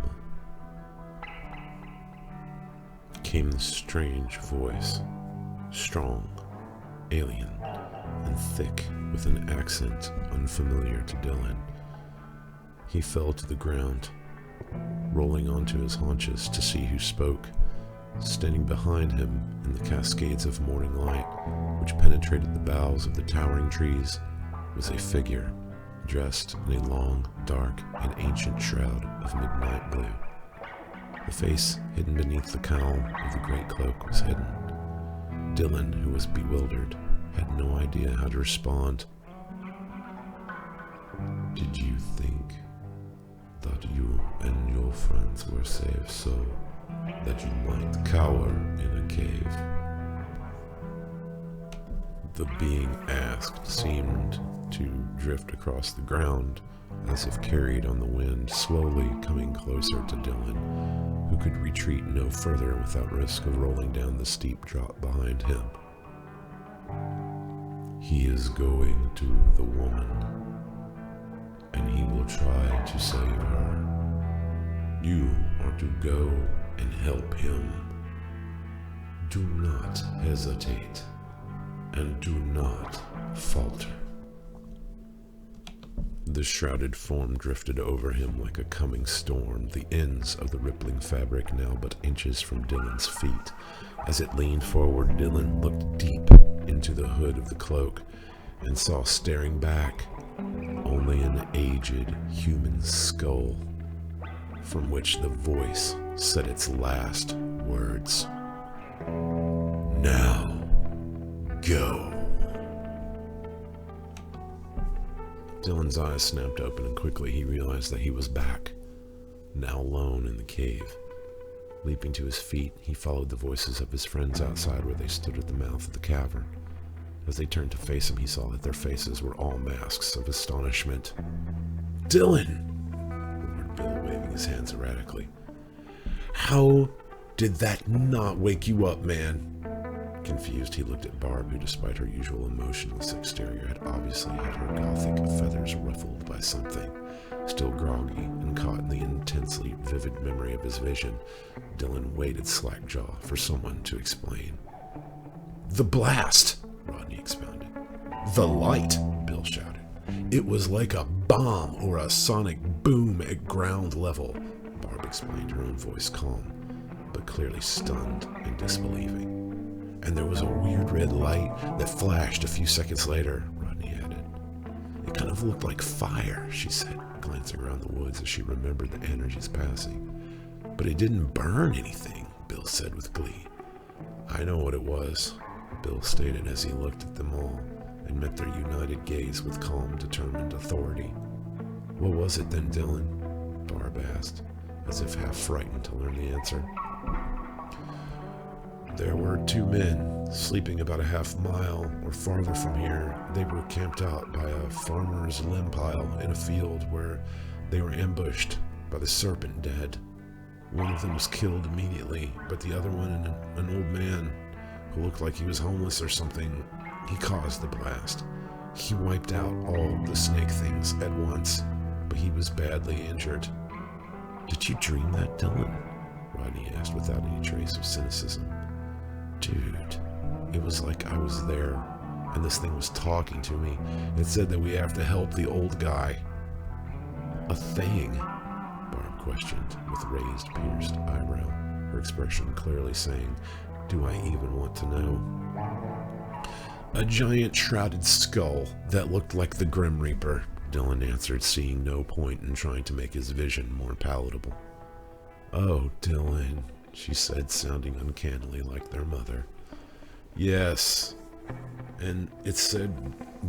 came the strange voice, strong, alien, and thick with an accent unfamiliar to Dylan. He fell to the ground, rolling onto his haunches to see who spoke. Standing behind him in the cascades of morning light, which penetrated the boughs of the towering trees, was a figure dressed in a long, dark, and ancient shroud of midnight blue. The face hidden beneath the cowl of the great cloak was hidden. Dylan, who was bewildered, had no idea how to respond. "Did you think that you and your friends were safe so that you might cower in a cave?" The being asked seemed to drift across the ground as if carried on the wind, slowly coming closer to Dylan, who could retreat no further without risk of rolling down the steep drop behind him. "He is going to the woman, and he will try to save her. You are to go and help him. Do not hesitate, and do not falter." The shrouded form drifted over him like a coming storm, the ends of the rippling fabric now but inches from Dylan's feet. As it leaned forward, Dylan looked deep into the hood of the cloak and saw staring back only an aged human skull, from which the voice said its last words. "Now, go." Dylan's eyes snapped open, and quickly he realized that he was back, now alone in the cave. Leaping to his feet, he followed the voices of his friends outside where they stood at the mouth of the cavern. As they turned to face him, he saw that their faces were all masks of astonishment. "Dylan!" roared Bill, waving his hands erratically. "How did that not wake you up, man?" Confused, he looked at Barb, who, despite her usual emotionless exterior, had obviously had her gothic feathers ruffled by something. Still groggy and caught in the intensely vivid memory of his vision, Dylan waited slack-jaw for someone to explain. "The blast!" Rodney expounded. "The light!" Bill shouted. "It was like a bomb or a sonic boom at ground level," Barb explained, her own voice calm, but clearly stunned and disbelieving. "And there was a weird red light that flashed a few seconds later," Rodney added. "It kind of looked like fire," she said, glancing around the woods as she remembered the energies passing. "But it didn't burn anything," Bill said with glee. "I know what it was," Bill stated as he looked at them all and met their united gaze with calm, determined authority. What was it then, Dylan? Barb asked, as if half frightened to learn the answer. There were 2 men sleeping about a half mile or farther from here. They were camped out by a farmer's limb pile in a field where they were ambushed by the serpent dead. One of them was killed immediately, but the other one, an old man who looked like he was homeless or something, he caused the blast. He wiped out all the snake things at once, but he was badly injured. Did you dream that, Dylan? Rodney asked without any trace of cynicism. Dude, it was like I was there, and this thing was talking to me. It said that we have to help the old guy. A thing? Barb questioned with raised, pierced eyebrow, her expression clearly saying, do I even want to know? A giant shrouded skull that looked like the Grim Reaper, Dylan answered, seeing no point in trying to make his vision more palatable. Oh, Dylan, she said, sounding uncannily like their mother. Yes, and it said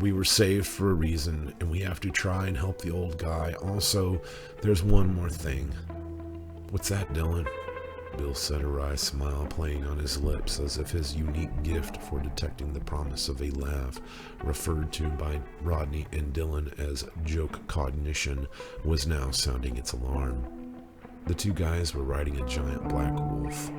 we were saved for a reason, and we have to try and help the old guy. Also, there's one more thing. What's that, Dylan? Bill said, a wry smile playing on his lips, as if his unique gift for detecting the promise of a laugh, referred to by Rodney and Dylan as joke cognition, was now sounding its alarm. The 2 guys were riding a giant black wolf,